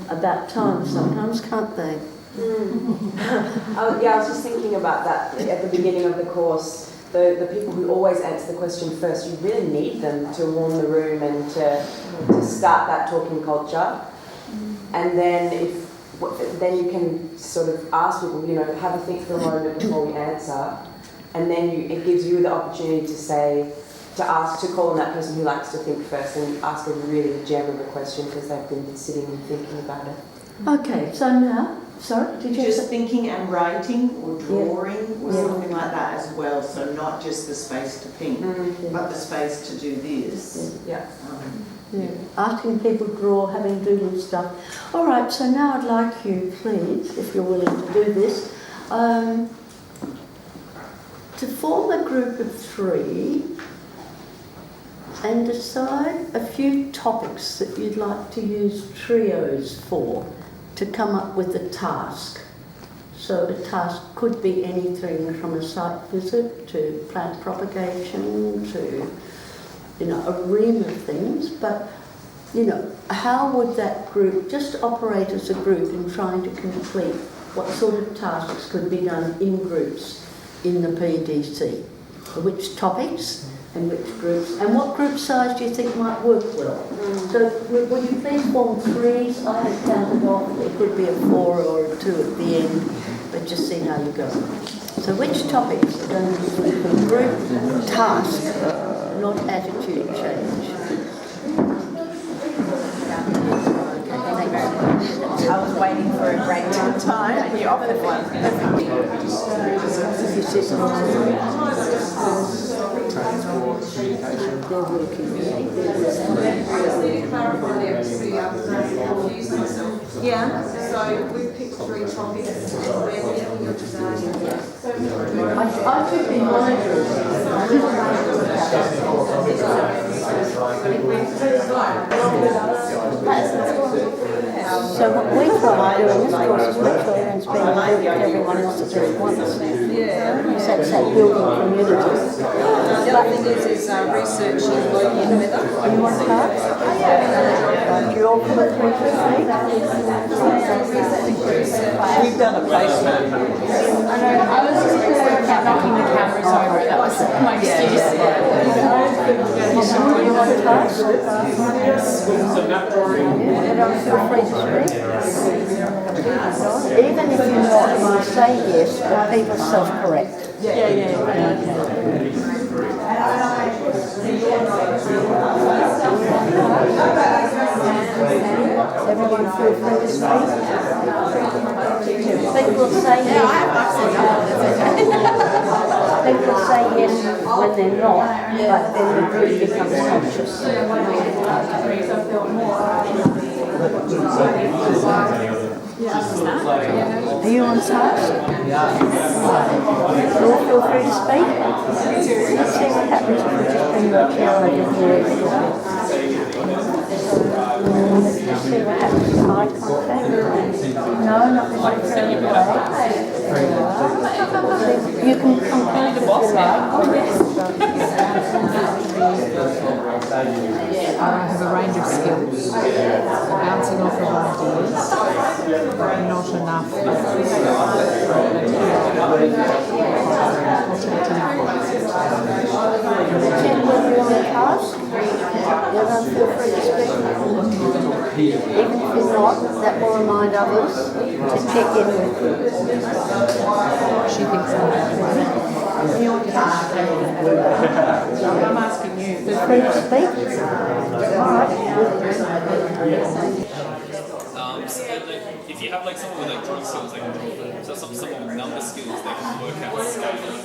About time sometimes, can't they? Yeah, I was just thinking about that at the beginning of the course. The people who always answer the question first, you really need them to warm the room and to start that talking culture. And then then you can sort of ask people, have a think for a moment before we answer. And then it gives you the opportunity to call on that person who likes to think first and ask a really gem of a question because they've been sitting and thinking about it. Okay, so now, sorry, did you just thinking and writing or drawing or something like that as well. So not just the space to think, but the space to do this. Yeah. Asking people to draw, having doodle stuff. All right, so now I'd like you, please, if you're willing to do this, to form a group of 3 and decide a few topics that you'd like to use trios for to come up with a task. So a task could be anything from a site visit to plant propagation to a ream of things, but how would that group just operate as a group in trying to complete what sort of tasks could be done in groups in the PDC? Which topics and which groups, and what group size do you think might work well? So would you please form 3s? I have counted off, it could be a 4 or a 2 at the end, but just see how you go. So which topics are going to be good for the group task, not attitude change? I was waiting for a great long time and you offered one. Transport, communication. Yeah, so we picked 3 topics and we're thinking of designing. I could be mindful. So what we try to do in this course is make sure everyone's being included with everyone else at least once. Yeah. So it's that building community. The other thing is researching local weather. You want to start? Do you all come with 3 to 3? We've done a placement. I was just knocking the cameras over. That was my excuse. You want to task? Feel free to speak. Even if you're not, you say yes, but people self-correct. Everyone feel free to speak. People say yes. People say yes when they're not, but then the group becomes conscious. Are you on task? You all feel free to speak? Let's see what happens if we just bring your chair over here. Let's just see what happens with eye contact. No, not necessarily away. You can come close if you like. I have a range of skills, bouncing off of ideas, not enough. Everyone feel free to speak. Even if you're not, that will remind others to check in with you. She thinks I'm I'm asking you. Feel free to speak. All right. If you have someone with drawing skills, so someone with number skills, they can work out scales.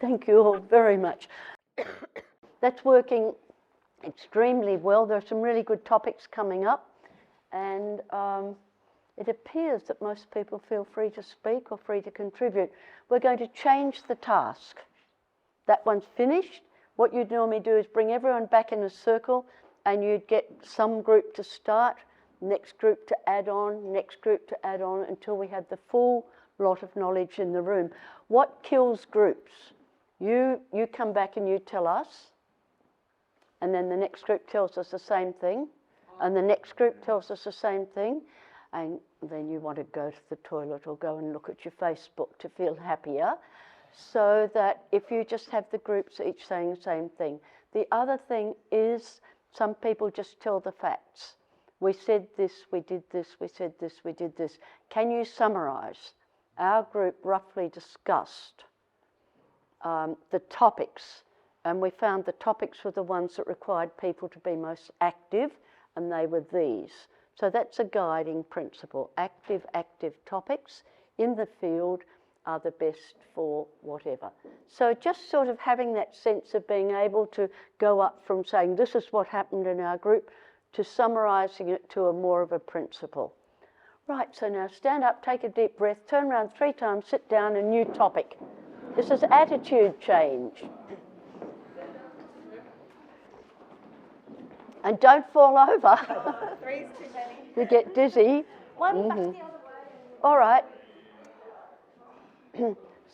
Thank you all very much. That's working extremely well. There are some really good topics coming up, and it appears that most people feel free to speak or free to contribute. We're going to change the task. That one's finished. What you'd normally do is bring everyone back in a circle, and you'd get some group to start, next group to add on, next group to add on, until we had the full lot of knowledge in the room. What kills groups? You come back and you tell us, and then the next group tells us the same thing, and the next group tells us the same thing, and then you want to go to the toilet or go and look at your Facebook to feel happier, so that if you just have the groups each saying the same thing. The other thing is some people just tell the facts. We said this, we did this, we said this, we did this. Can you summarise? Our group roughly discussed the topics, and we found the topics were the ones that required people to be most active, and they were these. So that's a guiding principle. Active topics in the field are the best for whatever. So just sort of having that sense of being able to go up from saying this is what happened in our group to summarising it to a more of a principle. Right, so now stand up, take a deep breath, turn around 3 times, sit down, a new topic. This is attitude change. And don't fall over. 3's too many. You get dizzy. One back the other way. All right.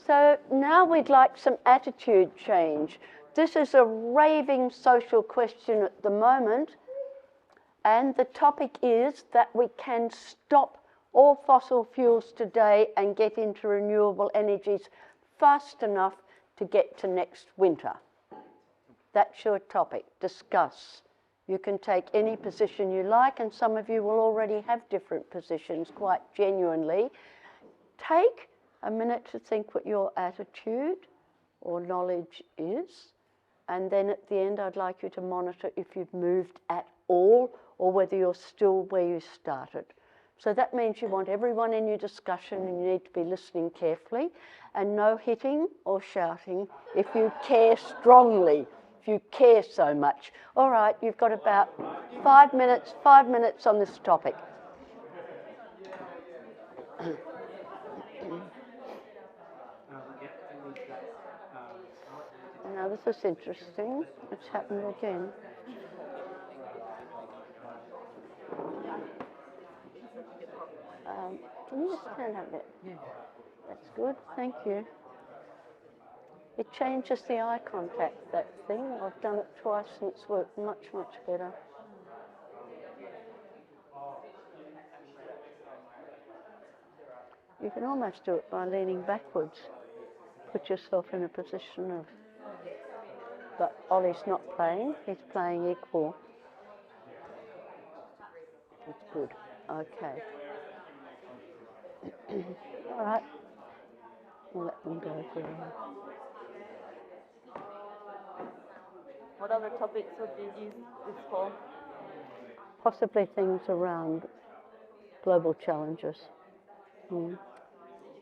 So now we'd like some attitude change. This is a raving social question at the moment, and the topic is that we can stop all fossil fuels today and get into renewable energies fast enough to get to next winter. That's your topic. Discuss. You can take any position you like, and some of you will already have different positions quite genuinely. Take a minute to think what your attitude or knowledge is, and then at the end I'd like you to monitor if you've moved at all or whether you're still where you started. So that means you want everyone in your discussion, and you need to be listening carefully, and no hitting or shouting if you care strongly, if you care so much. All right, you've got about 5 minutes on this topic. Now this is interesting. It's happened again. Can you just stand up a bit? Yeah. That's good, thank you. It changes the eye contact, that thing. I've done it twice and it's worked much, much better. You can almost do it by leaning backwards. Put yourself in a position of... But Ollie's not playing, he's playing equal. That's good, okay. All right, we'll let them go for a while. What other topics would you use this for? Possibly things around global challenges.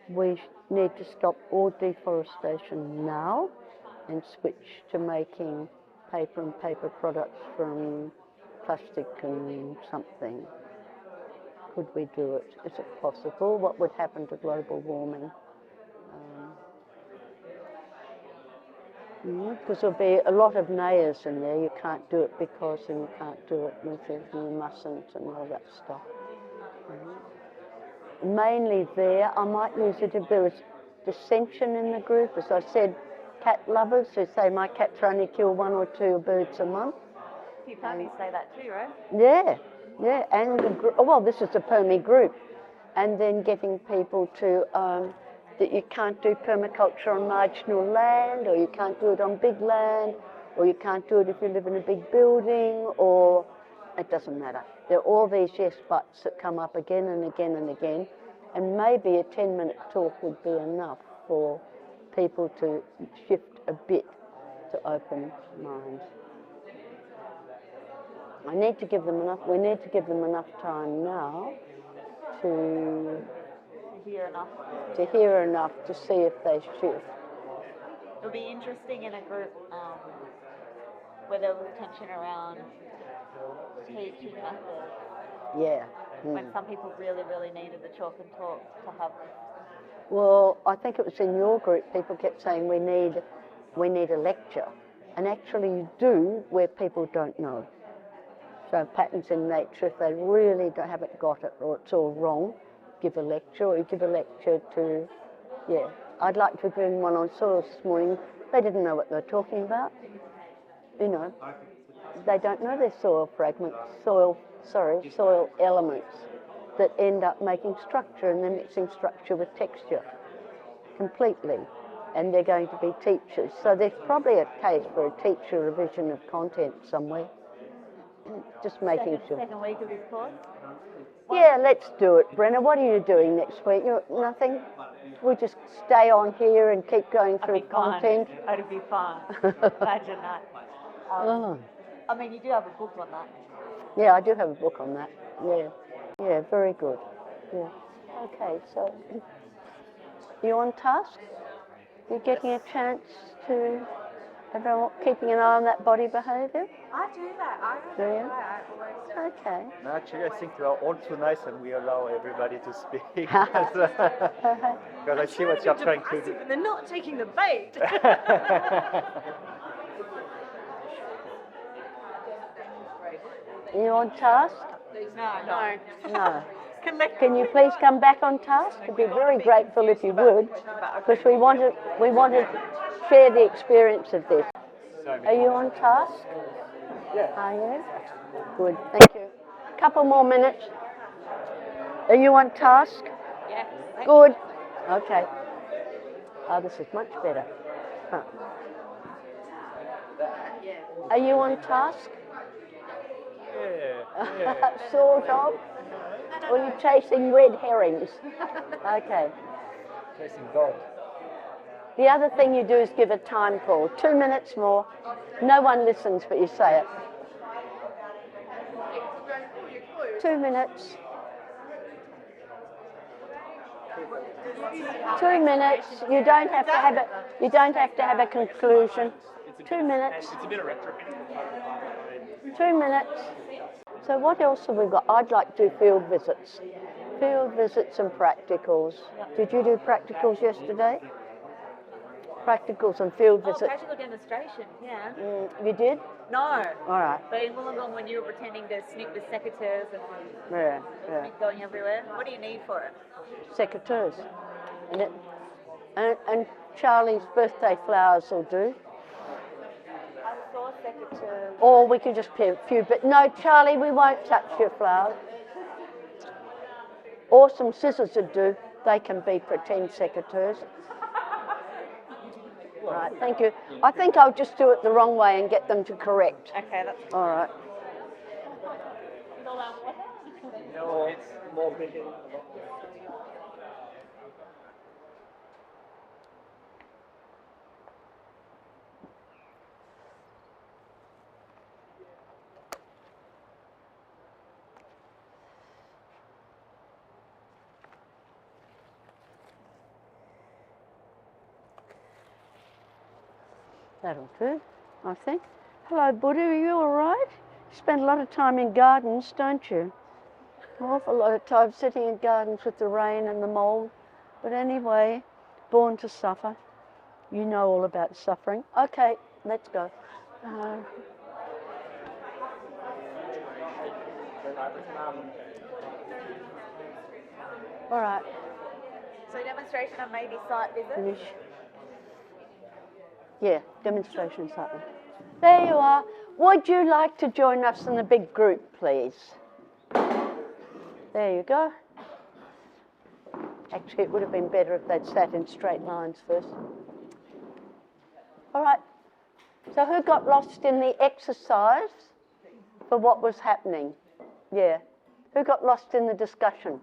We need to stop all deforestation now and switch to making paper and paper products from plastic and something. Could we do it? Is it possible? What would happen to global warming? Because there'll be a lot of nayers in there. You can't do it because, and you can't do it with it, and you mustn't, and all that stuff. Mainly there, I might use it if there was dissension in the group. As I said, cat lovers who say my cats only kill 1 or 2 birds a month. You probably say that too, right? Yeah, and well, this is a Permi group, and then getting people to that you can't do permaculture on marginal land, or you can't do it on big land, or you can't do it if you live in a big building, or it doesn't matter. There are all these yes buts that come up again and again and again, and maybe a 10-minute talk would be enough for people to shift a bit to open minds. We need to give them enough time now to hear enough to see if they shift. It'll be interesting in a group where there was tension around teaching methods. Yeah. When some people really, really needed the chalk and talk to have. Well, I think it was in your group, people kept saying we need a lecture. And actually you do where people don't know. So patterns in nature, if they really haven't got it or it's all wrong, give a lecture, or you give a lecture to, yeah. I'd like to have given one on soils this morning. They didn't know what they were talking about. You know, they don't know their soil fragments, soil elements that end up making structure, and then mixing structure with texture completely. And they're going to be teachers. So there's probably a case for a teacher revision of content somewhere. Just making sure. Second week of this course? Yeah, let's do it. Brenna, what are you doing next week? Nothing? We'll just stay on here and keep going through content. It'd be fun. Imagine that. Oh. I mean, you do have a book on that. Yeah, I do have a book on that. Yeah. Yeah, very good. Yeah. Okay, so you on task? You're getting a chance to, keeping an eye on that body behaviour? I do that. Do you? I always do. Okay. Actually, I think we are all too nice and we allow everybody to speak. Because I see what you're trying to do. And they're not taking the bait. Are you on task? No. No. Can you please come back on task? I'd be very grateful if you would, because we want to share the experience of this. Are you on task? Yeah. Are you? Good, thank you. Couple more minutes. Are you on task? Yes. Good. Okay. Oh, this is much better. Huh. Are you on task? Yeah. Sort of. Or are you chasing red herrings? Okay. Chasing God. The other thing you do is give a time call. 2 minutes more. No one listens, but you say it. 2 minutes. 2 minutes. You don't have to have it. You don't have to have a conclusion. 2 minutes. It's a bit of retrofitting. 2 minutes. So what else have we got? I'd like to do field visits. Field visits and practicals. Did you do practicals yesterday? Practicals and field visits. Practical demonstration, yeah. You did? No. All right. But in Wollongong, when you were pretending to sneak the secateurs and Yeah. going everywhere, what do you need for it? Secateurs. And Charlie's birthday flowers will do. I saw secateurs. Or we could just pick a few, but no, Charlie, we won't touch your flowers. Or some scissors would do. They can be pretend secateurs. Right, thank you. I think I'll just do it the wrong way and get them to correct. Okay, that's all right. No, it's more big. That'll do, I think. Hello, Buddha, are you all right? You spend a lot of time in gardens, don't you? An awful lot of time sitting in gardens with the rain and the mould. But anyway, born to suffer. You know all about suffering. Okay, let's go. All right. So demonstration and maybe site visit? Finish. Yeah, demonstration something. There you are. Would you like to join us in the big group, please? There you go. Actually, it would have been better if they'd sat in straight lines first. All right. So who got lost in the exercise for what was happening? Yeah. Who got lost in the discussion?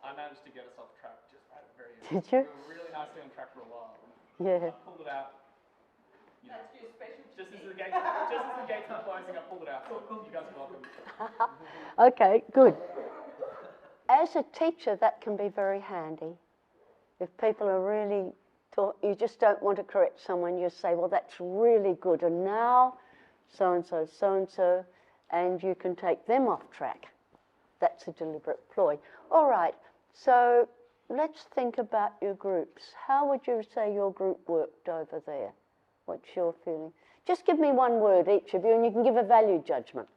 I managed to get us off track just at the very end. Did you? We were really nicely on track for a while. Yeah. I pulled it out. You know, just as the gates were closing, I pulled it out. So you guys are welcome. Okay, good. As a teacher, that can be very handy. If people are really you just don't want to correct someone, you say, well, that's really good, and now so-and-so, so-and-so, and you can take them off track. That's a deliberate ploy. All right, so let's think about your groups. How would you say your group worked over there? What's your feeling? Just give me one word, each of you, and you can give a value judgment.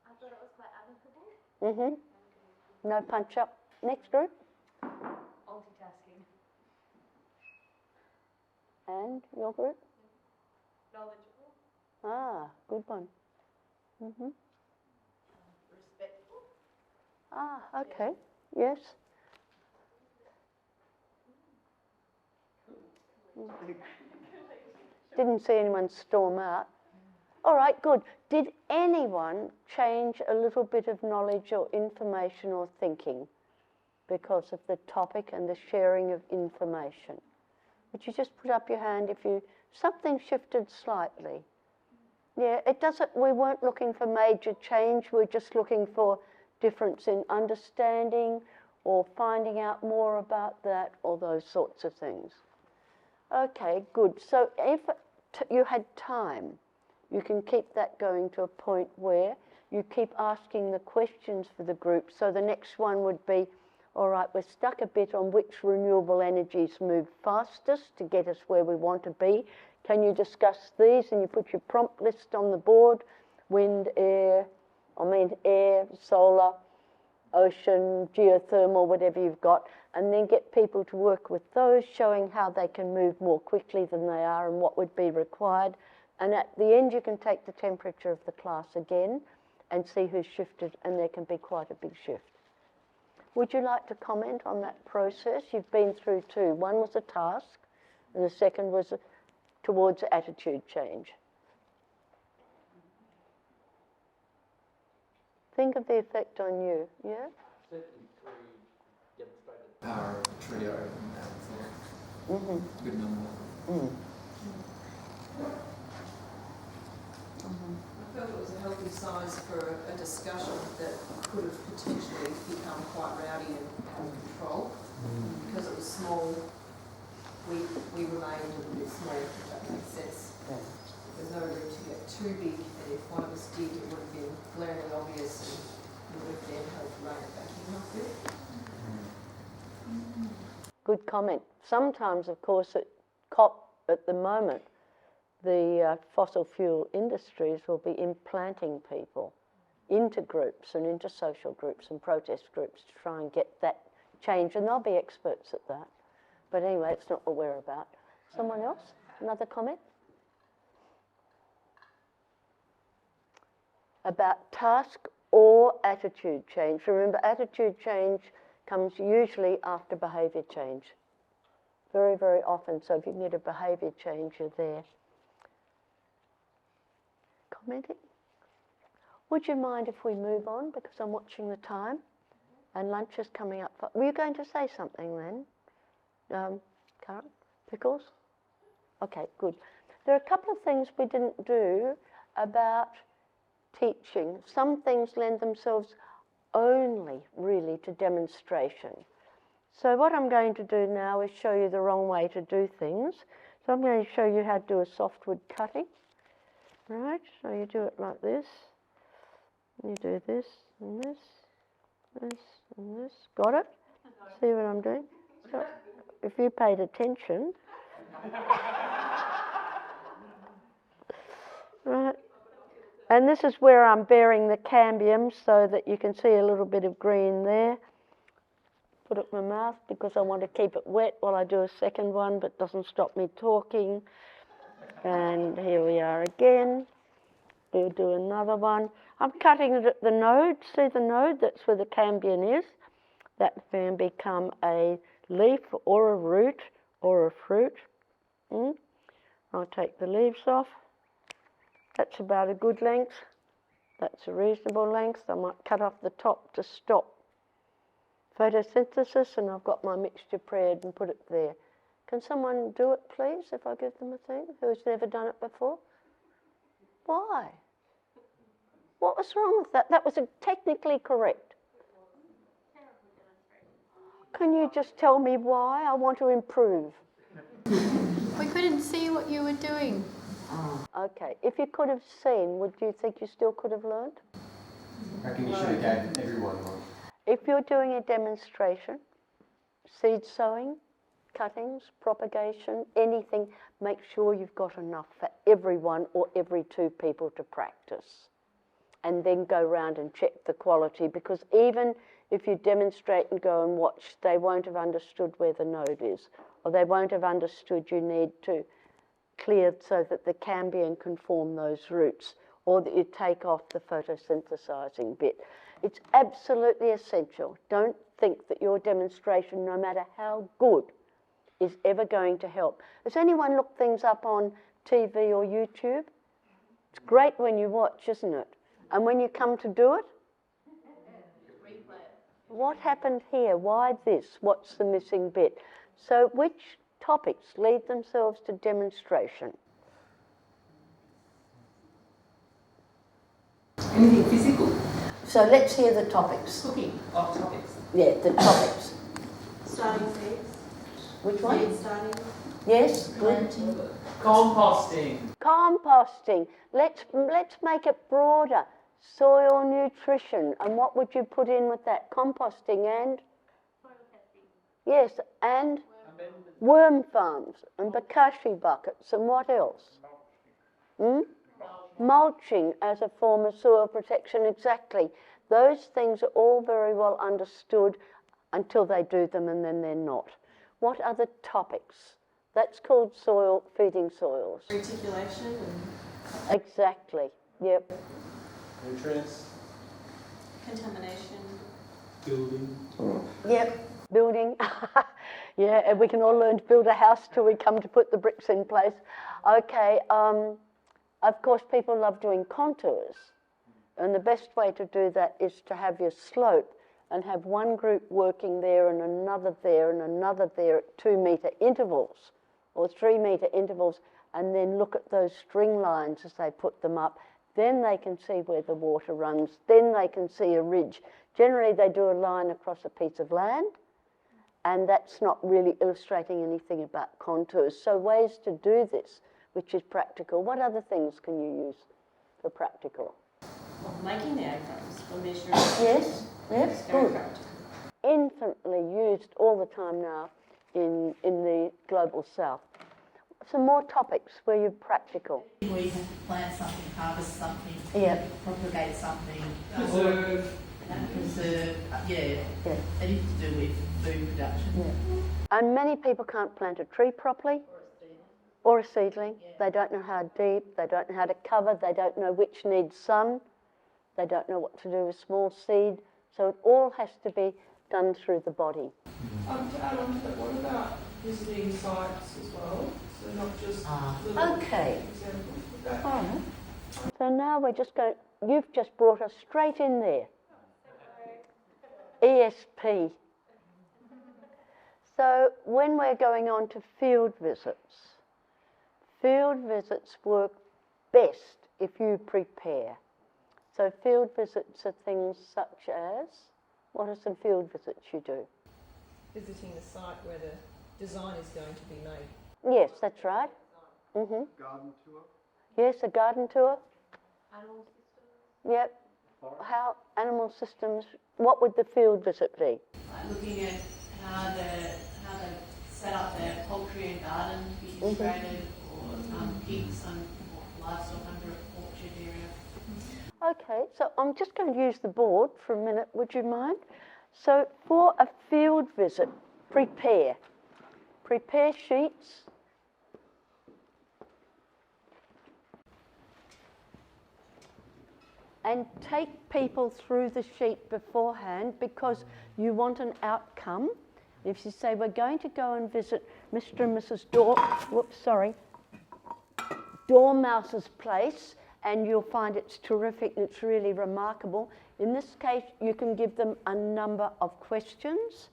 I thought it was quite amicable. No punch up. Next group. Multitasking. And your group? Knowledgeable. Ah, good one. Respectful. Ah, okay. Yes. Didn't see anyone storm out. All right, good. Did anyone change a little bit of knowledge or information or thinking because of the topic and the sharing of information? Would you just put up your hand if something shifted slightly? Yeah, it doesn't, we weren't looking for major change, we're just looking for difference in understanding or finding out more about that or those sorts of things. Okay, good. So if you had time, you can keep that going to a point where you keep asking the questions for the group. So the next one would be, all right, we're stuck a bit on which renewable energies move fastest to get us where we want to be. Can you discuss these? And you put your prompt list on the board, wind, air, solar, ocean, geothermal, whatever you've got, and then get people to work with those, showing how they can move more quickly than they are and what would be required. And at the end, you can take the temperature of the class again and see who's shifted, and there can be quite a big shift. Would you like to comment on that process? You've been through two. One was a task, and the second was towards attitude change. Think of the effect on you, yeah? Certainly three demonstrated the power of the trio and good number. I felt it was a healthy size for a discussion that could have potentially become quite rowdy and out of control. Because it was small, we remained a bit small, if that makes sense. There's no room to get too big, and if one of us did, it would have been glaringly obvious, and we would have then had to rein it back in a bit. Good comment. Sometimes, of course, at COP at the moment, the fossil fuel industries will be implanting people into groups and into social groups and protest groups to try and get that change, and they'll be experts at that. But anyway, it's not what we're about. Someone else? Another comment? About task or attitude change. Remember, attitude change comes usually after behaviour change. Very, very often. So if you can get a behaviour change, you're there. Commenting? Would you mind if we move on, because I'm watching the time and lunch is coming up? Were you going to say something then? Carroll? Pickles? Okay, good. There are a couple of things we didn't do about teaching. Some things lend themselves only really to demonstration. So what I'm going to do now is show you the wrong way to do things. So I'm going to show you how to do a softwood cutting. Right, so you do it like this. You do this and this, this and this. Got it? See what I'm doing? So if you paid attention. Right. And this is where I'm bearing the cambium so that you can see a little bit of green there. Put it in my mouth because I want to keep it wet while I do a second one, but doesn't stop me talking. And here we are again. We'll do another one. I'm cutting it at the node. See the node? That's where the cambium is. That can become a leaf or a root or a fruit. I'll take the leaves off. That's about a good length. That's a reasonable length. I might cut off the top to stop photosynthesis, and I've got my mixture prepared and put it there. Can someone do it, please, if I give them a thing, who's never done it before? Why? What was wrong with that? That was technically correct. Can you just tell me why? I want to improve. We couldn't see what you were doing. Okay, if you could have seen, would you think you still could have learned? I reckon you should have gave everyone one. If you're doing a demonstration, seed sowing, cuttings, propagation, anything, make sure you've got enough for everyone or every 2 people to practice. And then go round and check the quality, because even if you demonstrate and go and watch, they won't have understood where the node is, or they won't have understood you need to clear so that the cambium can form those roots, or that you take off the photosynthesizing bit. It's absolutely essential. Don't think that your demonstration, no matter how good, is ever going to help. Has anyone looked things up on TV or YouTube? It's great when you watch, isn't it? And when you come to do it, what happened here? Why this? What's the missing bit? So which topics lead themselves to demonstration? Anything physical? So let's hear the topics. Cooking. Oh, topics. Yeah, the topics. Starting seeds. Which one? Seed starting. Yes, good. Composting. Composting. Let's make it broader. Soil nutrition. And what would you put in with that? Composting and? Yes, and worm farms and bokashi buckets and what else? Mulching as a form of soil protection, exactly. Those things are all very well understood until they do them, and then they're not. What other topics? That's called soil, feeding soils. Reticulation. Exactly, yep. Nutrients. Contamination. Building. Yep, building. Yeah, and we can all learn to build a house till we come to put the bricks in place. Okay, of course people love doing contours, and the best way to do that is to have your slope and have one group working there and another there and another there at 2 metre intervals or 3 metre intervals, and then look at those string lines as they put them up. Then they can see where the water runs. Then they can see a ridge. Generally they do a line across a piece of land, and that's not really illustrating anything about contours. So ways to do this, which is practical. What other things can you use for practical? Making the acronyms for measuring. Yes, yes, Very good. practical. Infinitely used all the time now in the global south. Some more topics where you're practical. Where you have to plant something, harvest something, Yeah. propagate something, Preserve. preserve, anything to do with food production. Yeah. And many people can't plant a tree properly or a seedling. They don't know how deep, they don't know how to cover, they don't know which needs sun, they don't know what to do with small seed. So it all has to be done through the body. To add on to that, what about visiting sites as well? So not just Okay. examples of that. All right. So now we're just going, you've just brought us straight in there. ESP. So when we're going on to field visits work best if you prepare. So field visits are things such as, what are some field visits you do? Visiting the site where the design is going to be made. Yes, that's right. Garden tour? Yes, a garden tour. Animal systems. Yep. How animal systems, what would the field visit be? Like looking at how they set up their poultry and garden to be integrated, or pigs and livestock under an orchard area. Okay, so I'm just going to use the board for a minute, would you mind? So for a field visit, prepare sheets. and take people through the sheet beforehand, because you want an outcome. If you say, we're going to go and visit Mr. and Mrs. Dormouse's place, and you'll find it's terrific and it's really remarkable. In this case, you can give them a number of questions.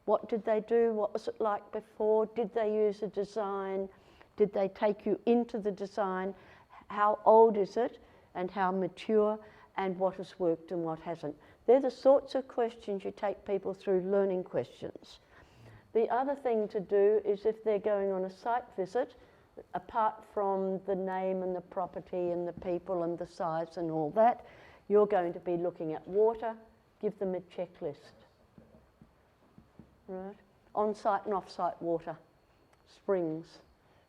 What did they do? What was it like before? Did they use a design? Did they take you into the design? How old is it? And how mature? And what has worked and what hasn't? They're the sorts of questions you take people through, learning questions. The other thing to do is, if they're going on a site visit, apart from the name and the property and the people and the size and all that, you're going to be looking at water. Give them a checklist. Right? On-site and off-site water, springs,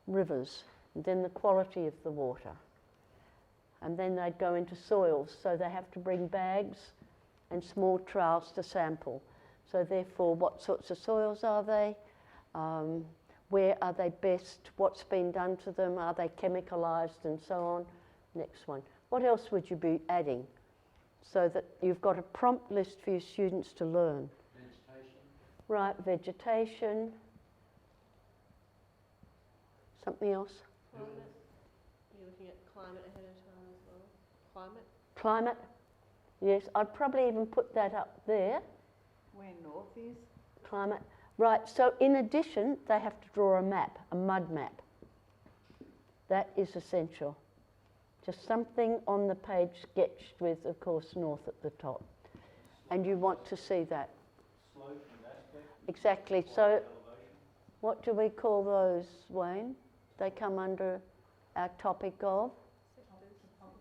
rivers, and then the quality of the water. And then they'd go into soils, so they have to bring bags and small trowels to sample. So therefore, what sorts of soils are they? Where are they best? What's been done to them? Are they chemicalised and so on? Next one. What else would you be adding so that you've got a prompt list for your students to learn? Vegetation. Right, vegetation. Something else? Climate. You're looking at climate ahead of time as well. Climate. Climate. Yes, I'd probably even put that up there. Where north is? Climate. Right, so in addition, they have to draw a map, a mud map. That is essential. Just something on the page sketched with, of course, north at the top. And you want to see that. Slope and aspect. Exactly. So what do we call those, Wayne? They come under our topic of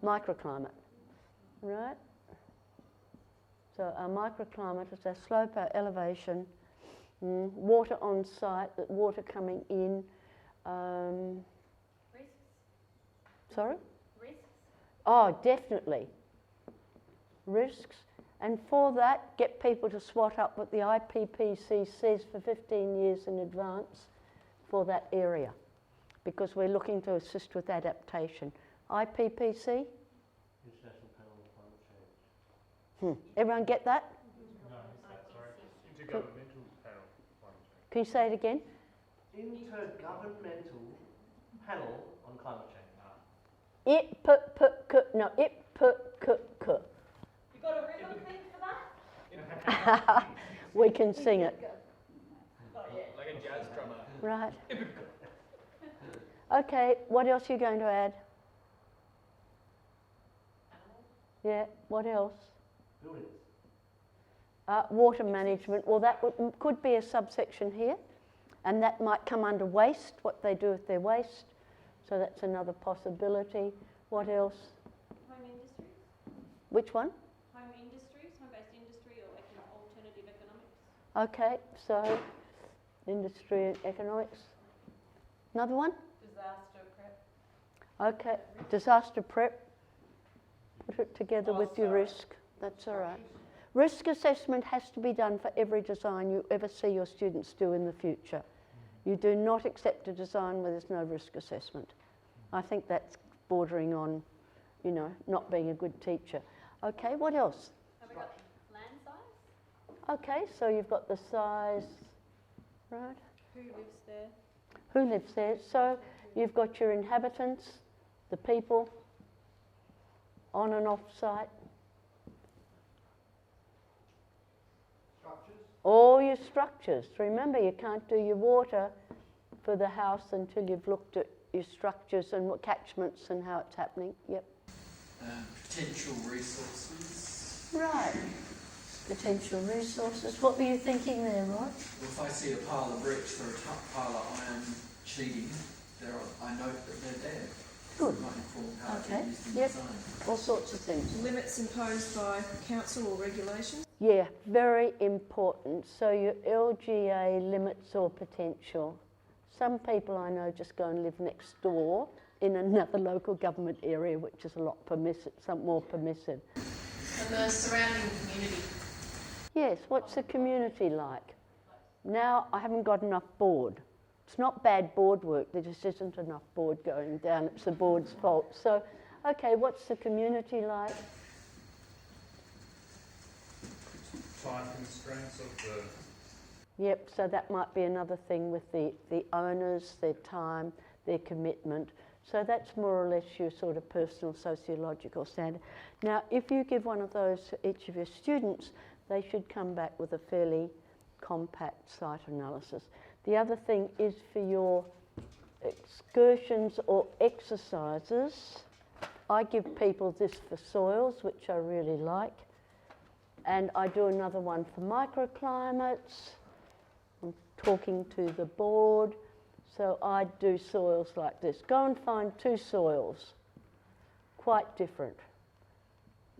microclimate. Right? So our microclimate is our slope, our elevation, water on site, the water coming in. Risks? Sorry? Risks? Oh, definitely. Risks. And for that, get people to swat up what the IPPC says for 15 years in advance for that area, because we're looking to assist with adaptation. IPPC? International Panel on Climate Change. Everyone get that? No, I missed that, sorry. Intergovernmental Panel on Climate Change. Can you say it again? Intergovernmental Panel on Climate Change. You got a rhythm thing for that? We can sing it. Like a jazz drummer. Right. Okay, what else are you going to add? Yeah, what else? Buildings. Water management. Well, that could be a subsection here, and that might come under waste, what they do with their waste. So that's another possibility. What else? Home industries? Which one? Home industries, home-based industry or alternative economics. Okay, so industry and economics. Another one? Disaster prep. Okay, disaster prep. Put it together with your risk. That's all right. Risk assessment has to be done for every design you ever see your students do in the future. You do not accept a design where there's no risk assessment. I think that's bordering on, you know, not being a good teacher. Okay, what else? Have we got land size? Okay, so you've got the size, right? Who lives there? Who lives there? So you've got your inhabitants, the people, on and off site. Structures. All your structures. Remember, you can't do your water for the house until you've looked at your structures and what catchments and how it's happening. Yep. Potential resources. Right. Potential resources. What were you thinking there, Rod? Well, if I see a pile of bricks or a pile of iron sheeting, I note that they're there. Good. It might inform how Okay. to use the Yep. design. All sorts of things. Limits imposed by council or regulation? Yeah, very important. So your LGA limits or potential. Some people I know just go and live next door in another local government area, which is a lot more permissive. And the surrounding community. Yes, what's the community like? Now I haven't got enough board. It's not bad board work, there just isn't enough board going down. It's the board's fault. So, okay, what's the community like? time constraints of the... Yep, so that might be another thing with the owners, their time, their commitment. So that's more or less your sort of personal sociological standard. Now, if you give one of those to each of your students, they should come back with a fairly compact site analysis. The other thing is for your excursions or exercises, I give people this for soils, which I really like, and I do another one for microclimates. I'm talking to the board. So I do soils like this. Go and find 2 soils, quite different.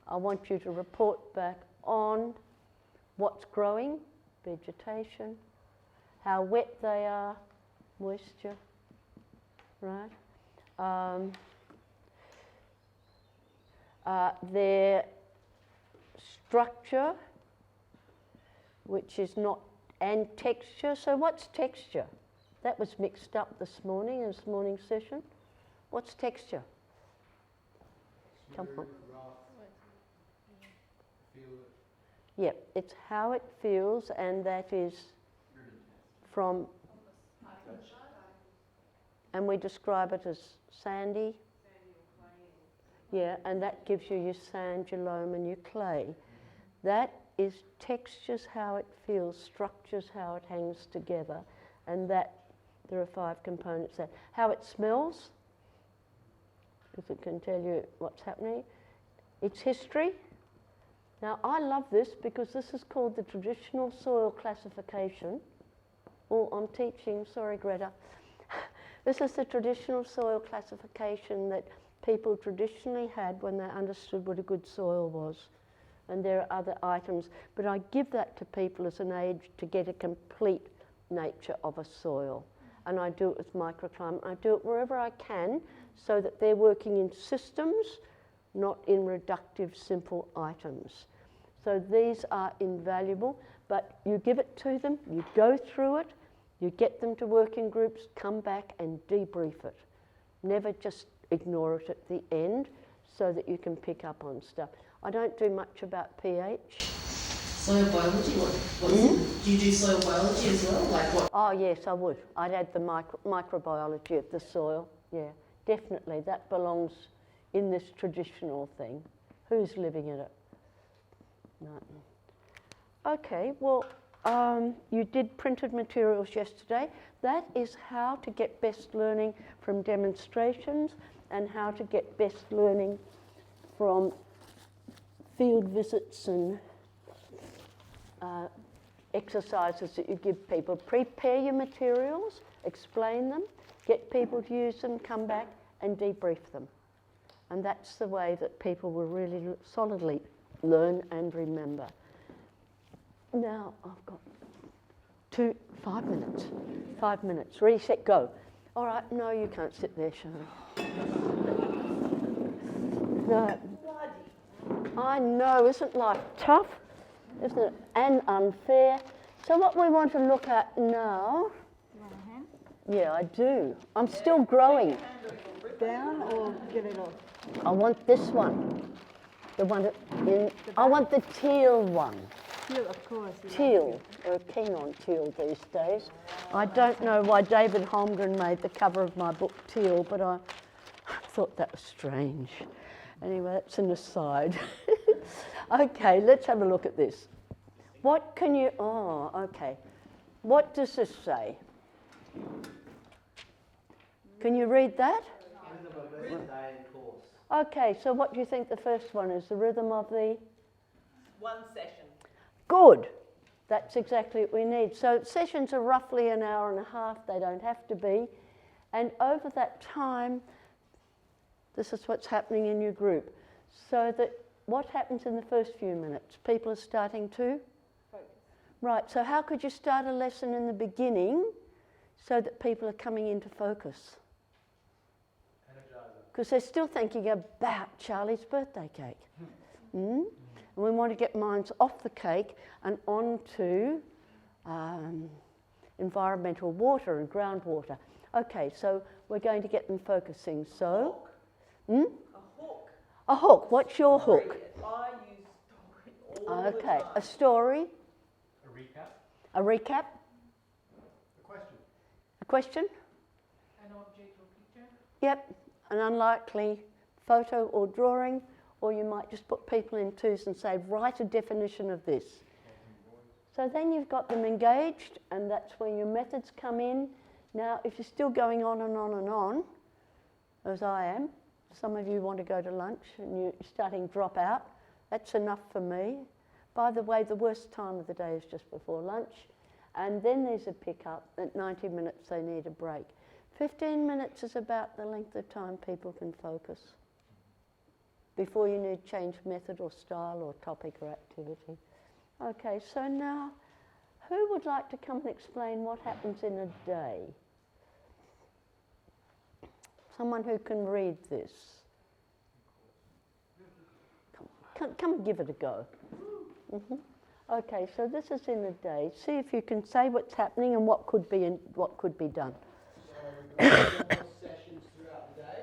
I want you to report back on what's growing, vegetation, how wet they are, moisture, right? Their structure, which is not, and texture. So what's texture? That was mixed up this morning in this morning's session. What's texture? Come on. Yep, it's how it feels, and that is from, and we describe it as sandy. Yeah, and that gives you your sand, your loam, and your clay. That is textures, how it feels, structures, how it hangs together, and that. There are 5 components there. How it smells, because it can tell you what's happening. Its history. Now, I love this because this is called the traditional soil classification. Oh, I'm teaching, sorry, Greta. This is the traditional soil classification that people traditionally had when they understood what a good soil was. And there are other items, but I give that to people as an aid to get a complete nature of a soil. And I do it with microclimate. I do it wherever I can so that they're working in systems, not in reductive, simple items. So these are invaluable, but you give it to them, you go through it, you get them to work in groups, come back and debrief it. Never just ignore it at the end so that you can pick up on stuff. I don't do much about pH. Soil biology, do you do soil biology as well? Like what? Oh yes, I would. I'd add the microbiology of the soil. Yeah, definitely. That belongs in this traditional thing. Who's living in it? No. Okay, well, you did printed materials yesterday. That is how to get best learning from demonstrations and how to get best learning from field visits and exercises that you give people. Prepare your materials, explain them, get people to use them, come back and debrief them. And that's the way that people will really solidly learn and remember. Now, I've got 5 minutes. 5 minutes. Ready, set, go. All right, no, you can't sit there, Shani. No. I know, isn't life tough? Isn't it? And unfair. So what we want to look at now... Yeah, I do. I'm still growing. Down or get it off? I want this one. The one in... I want the teal one. Teal, of course. Teal. We're keen on teal these days. I don't know why David Holmgren made the cover of my book teal, but I thought that was strange. Anyway, that's an aside. Okay, let's have a look at this. What can you... Oh, okay. What does this say? Can you read that? Okay, so what do you think the first one is? The rhythm of the... One session. Good. That's exactly what we need. So sessions are roughly an hour and a half. They don't have to be. And over that time, this is what's happening in your group. So that what happens in the first few minutes? People are starting to? Focus. Right, so how could you start a lesson in the beginning so that people are coming into focus? Because they're still thinking about Charlie's birthday cake. And we want to get minds off the cake and onto environmental water and groundwater. Okay, so we're going to get them focusing. So, A hook. A hook. What's your hook? I use story all the Okay, time. a story. recap. A recap? A question. A question? An object or picture? Yep, an unlikely photo or drawing, or you might just put people in twos and say, write a definition of this. So then you've got them engaged, and that's where your methods come in. Now, if you're still going on and on and on, as I am, some of you want to go to lunch and you're starting to drop out, that's enough for me. By the way, the worst time of the day is just before lunch, and then there's a pick-up. At 90 minutes they need a break. 15 minutes is about the length of time people can focus before you need to change method or style or topic or activity. Okay, so now, who would like to come and explain what happens in a day? Someone who can read this. Come and give it a go. Okay, so this is in a day. See if you can say what's happening and what could be done. So we've got 4 sessions throughout the day,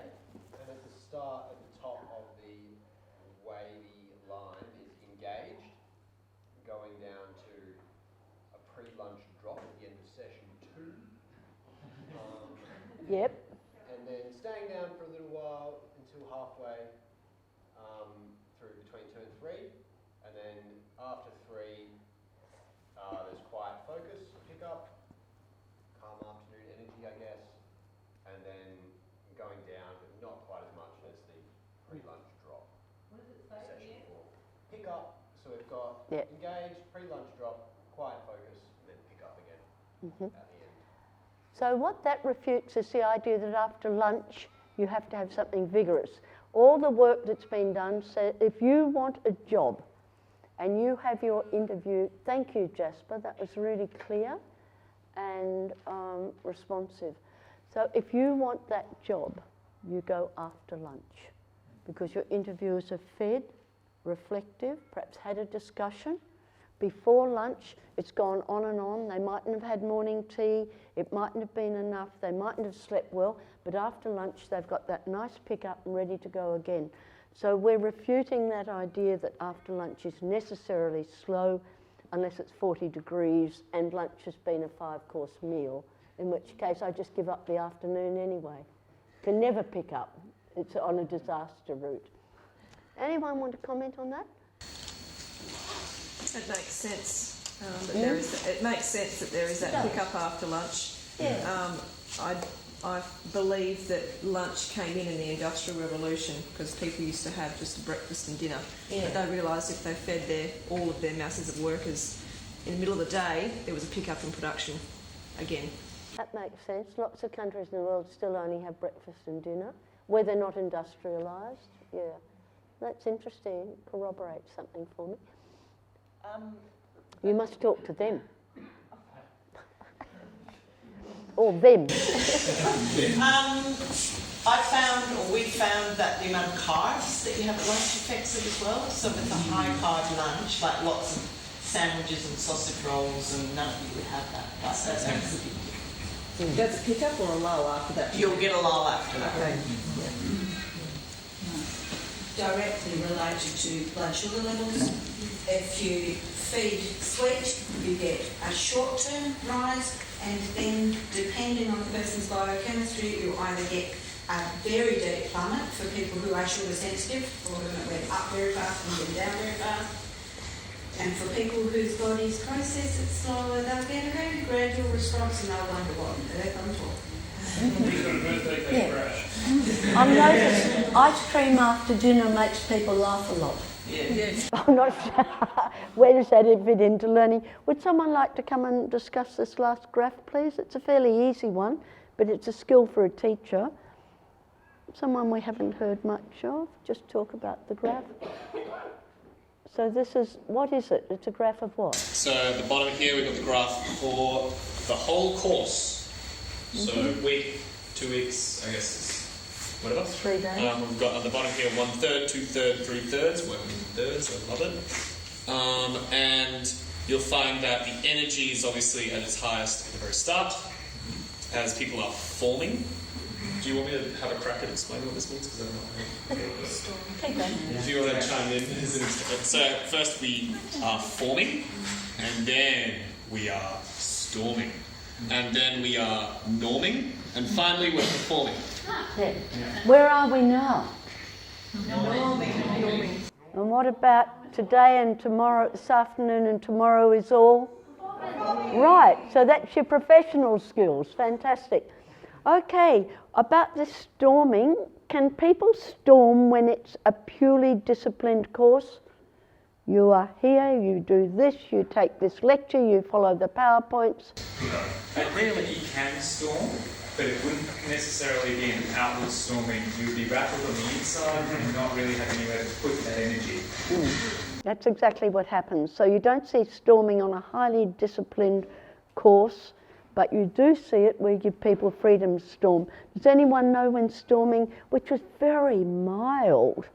and at the start, at the top of the wavy line is engaged, going down to a pre-lunch drop at the end of session 2. Yep. And then staying down for a little while until halfway through between 2 and 3, and then after 3, there's quiet focus, pick up, calm afternoon energy, I guess, and then going down, but not quite as much as the pre-lunch drop. What does it say Session here? 4. Pick up, so we've got engaged, pre-lunch drop, quiet focus, and then pick up again at the end. So what that refutes is the idea that after lunch you have to have something vigorous. All the work that's been done says if you want a job and you have your interview, thank you Jasper, that was really clear and responsive. So if you want that job, you go after lunch because your interviewers are fed, reflective, perhaps had a discussion. Before lunch, it's gone on and on. They mightn't have had morning tea. It mightn't have been enough. They mightn't have slept well. But after lunch, they've got that nice pick-up and ready to go again. So we're refuting that idea that after lunch is necessarily slow unless it's 40 degrees and lunch has been a 5-course meal, in which case I just give up the afternoon anyway. Can never pick up. It's on a disaster route. Anyone want to comment on that? It makes sense. It makes sense that there is that pick-up after lunch. Yeah. I believe that lunch came in the Industrial Revolution because people used to have just a breakfast and dinner. Yeah. But they realised if they fed all of their masses of workers in the middle of the day, there was a pick-up in production again. That makes sense. Lots of countries in the world still only have breakfast and dinner where they're not industrialised. Yeah. That's interesting. Corroborates something for me. You must talk to them. Or them. We found that the amount of carbs that you have at lunch affects it as well. So with a high carb lunch, like lots of sandwiches and sausage rolls, and none of you would have that. But that makes a big difference. That's a pick-up or a lull after that? You'll get a lull after that. Okay. Directly related to blood sugar levels. If you feed sweet, you get a short-term rise, and then depending on the person's biochemistry, you either get a very deep plummet for people who are sugar sensitive, or who went up very fast and then down very fast. And for people whose bodies process it slower, they'll get a very gradual response and they'll wonder what on earth I'm talking. I've noticed ice cream after dinner makes people laugh a lot. Yes. I'm not sure. Where does that fit into learning? Would someone like to come and discuss this last graph, please? It's a fairly easy one, but it's a skill for a teacher. Someone we haven't heard much of. Just talk about the graph. So this is, what is it? It's a graph of what? So at the bottom here we've got the graph for the whole course. So week, 2 weeks, I guess it's whatever. 3 days. We've got on the bottom here 1/3, 2/3, 3/3, working in thirds, I love it. And you'll find that the energy is obviously at its highest at the very start, as people are forming. do you want me to have a crack at explaining what this means? Because I don't know. If you want to chime in. So first we are forming, and then we are storming, and then we are norming, and finally we're performing. Yeah. Where are we now? Norming. And what about today and tomorrow, this afternoon and tomorrow is all? Right, so that's your professional skills. Fantastic. Okay, about this storming, can people storm when it's a purely disciplined course? You are here, you do this, you take this lecture, you follow the PowerPoints. Really, you can storm, but it wouldn't necessarily be an outward storming. You would be rattled on the inside and not really have anywhere to put that energy. That's exactly what happens. So you don't see storming on a highly disciplined course, but you do see it where you give people freedom to storm. Does anyone know when storming, which was very mild,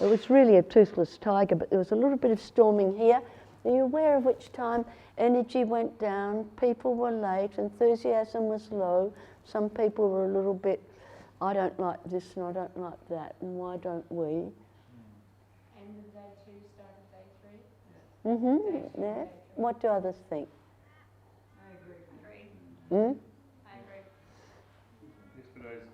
it was really a toothless tiger, but there was a little bit of storming here. Are you aware of which time energy went down, people were late, enthusiasm was low, some people were a little bit, I don't like this and I don't like that, and why don't we? End of day 2, start of day 3. Mm-hmm, yeah. What do others think? I agree. Hmm? I agree. Yesterday's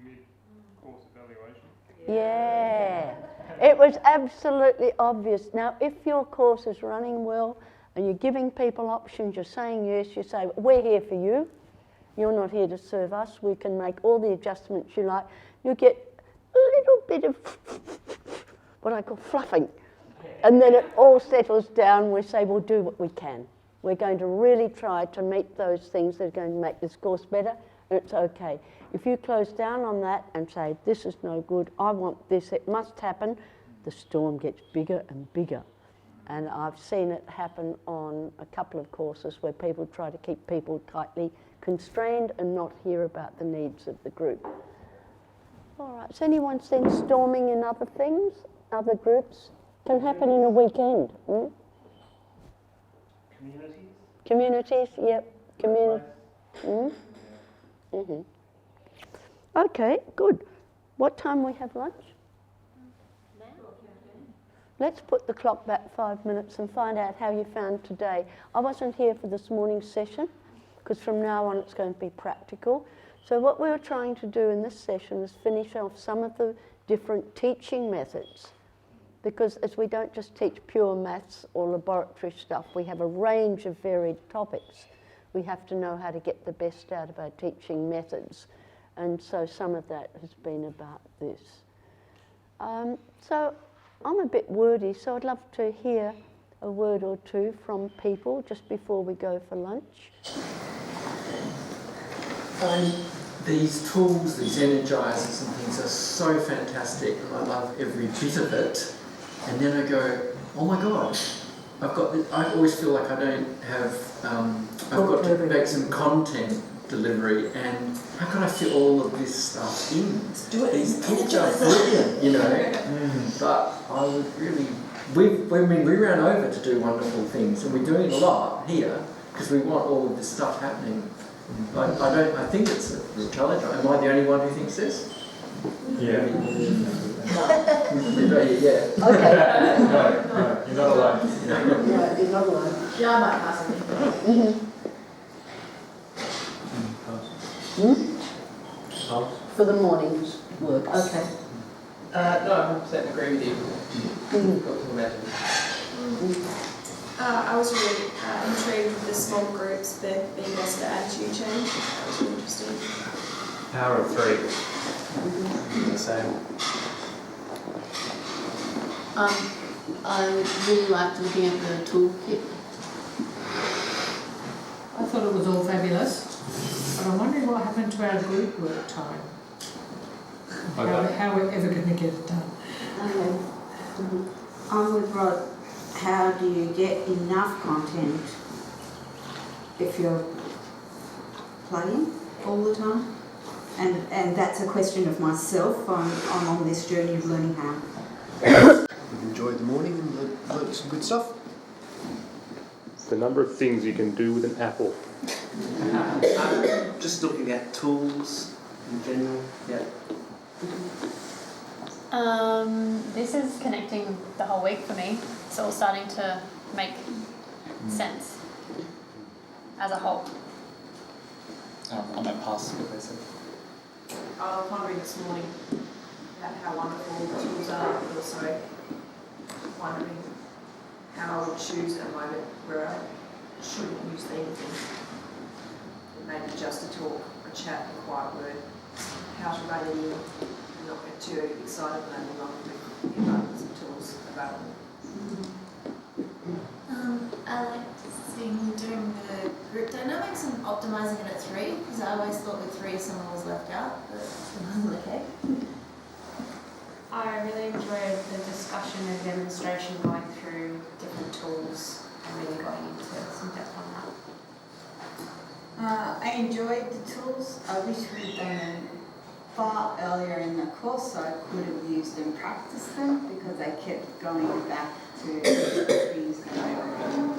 mid-course evaluation. Yeah, it was absolutely obvious. Now, if your course is running well and you're giving people options, you're saying yes, you say, we're here for you. You're not here to serve us. We can make all the adjustments you like. You get a little bit of what I call fluffing. And then it all settles down. We say, we'll do what we can. We're going to really try to meet those things that are going to make this course better, and it's okay. If you close down on that and say, this is no good, I want this, it must happen, the storm gets bigger and bigger. And I've seen it happen on a couple of courses where people try to keep people tightly constrained and not hear about the needs of the group. All right, has anyone seen storming in other things, other groups? Can happen in a weekend. Hmm? Communities? Communities, yep. Community. Mm? Mm-hmm. Okay, good. What time we have lunch? Let's put the clock back 5 minutes and find out how you found today. I wasn't here for this morning's session because from now on it's going to be practical. So what we were trying to do in this session is finish off some of the different teaching methods, because as we don't just teach pure maths or laboratory stuff, we have a range of varied topics. We have to know how to get the best out of our teaching methods. And so some of that has been about this. So I'm a bit wordy, so I'd love to hear a word or two from people just before we go for lunch. These tools, these energizers and things are so fantastic. I love every bit of it. And then I go, oh my God, I've got this, I always feel like I don't have, I've got to make some content delivery, and how can I fit all of this stuff in? These tools are brilliant, you know. But I would really, we ran over to do wonderful things, and we're doing a lot here because we want all of this stuff happening. I think it's a real challenge. Am I the only one who thinks this? Yeah. Yeah. Okay. No, you're not alone. Right, you're not alone. Yeah, I might pass it. For the morning's work, okay. No, I 100% agree with you. Got to imagine. I was really intrigued with the small groups that being best at attitude change. That was really interesting. Power of 3. The same. I really liked looking at the toolkit. I thought it was all fabulous, but I'm wondering what happened to our group work time. How we're ever going to get it done. I'm with Rod. How do you get enough content if you're playing all the time? And that's a question of myself. I'm on this journey of learning how. We've enjoyed the morning and learned some good stuff. The number of things you can do with an apple. Just looking at tools, in general? Yeah. This is connecting the whole week for me. It's all starting to make sense as a whole. I'm at pass with this. I was wondering this morning about how wonderful the tools are, but also wondering how I would choose at a moment where I shouldn't use anything. Maybe just a talk, a chat, a quiet word, how to run it in, and not get too excited running along with the abundance of tools available. I liked seeing you doing the group dynamics and optimising it at 3, because I always thought with 3 someone was left out, but it wasn't okay. I really enjoyed the discussion and demonstration going through different tools and really going into some depth on that. I enjoyed the tools. I wish we'd done them far earlier in the course so I could have used and practiced them, because I kept going back to things that I already knew.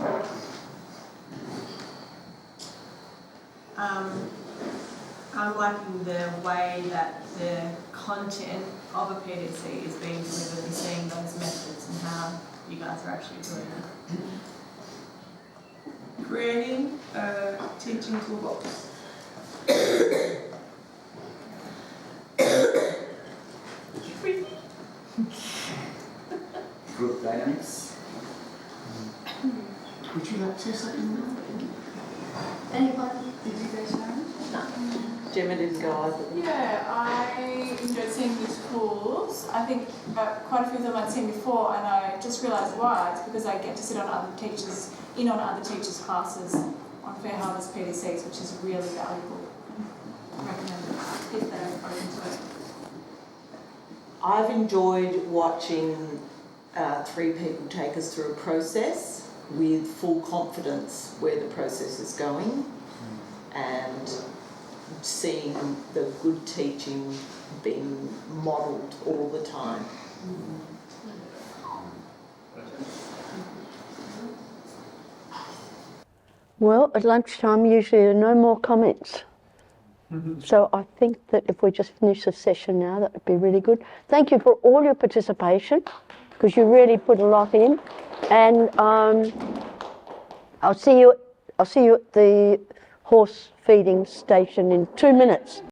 I'm liking the way that the content of a PTC is being delivered and seeing those methods and how you guys are actually doing it. Creating a teaching toolbox. Group dynamics. Would you like to say something now? Anybody? Did you go, Sharon? No. Gemma didn't go either. Yeah, I enjoyed seeing these tools. I think quite a few of them I'd seen before, and I just realised why. It's because I get to sit on other teachers' classes on Fair Harvest PTCs, which is really valuable. I recommend it if they're open to it. I've enjoyed watching 3 people take us through a process with full confidence where the process is going, and seeing the good teaching being modelled all the time. Well, at lunchtime usually there are no more comments. So I think that if we just finish the session now, that would be really good. Thank you for all your participation, because you really put a lot in. And I'll see you at the horse feeding station in 2 minutes.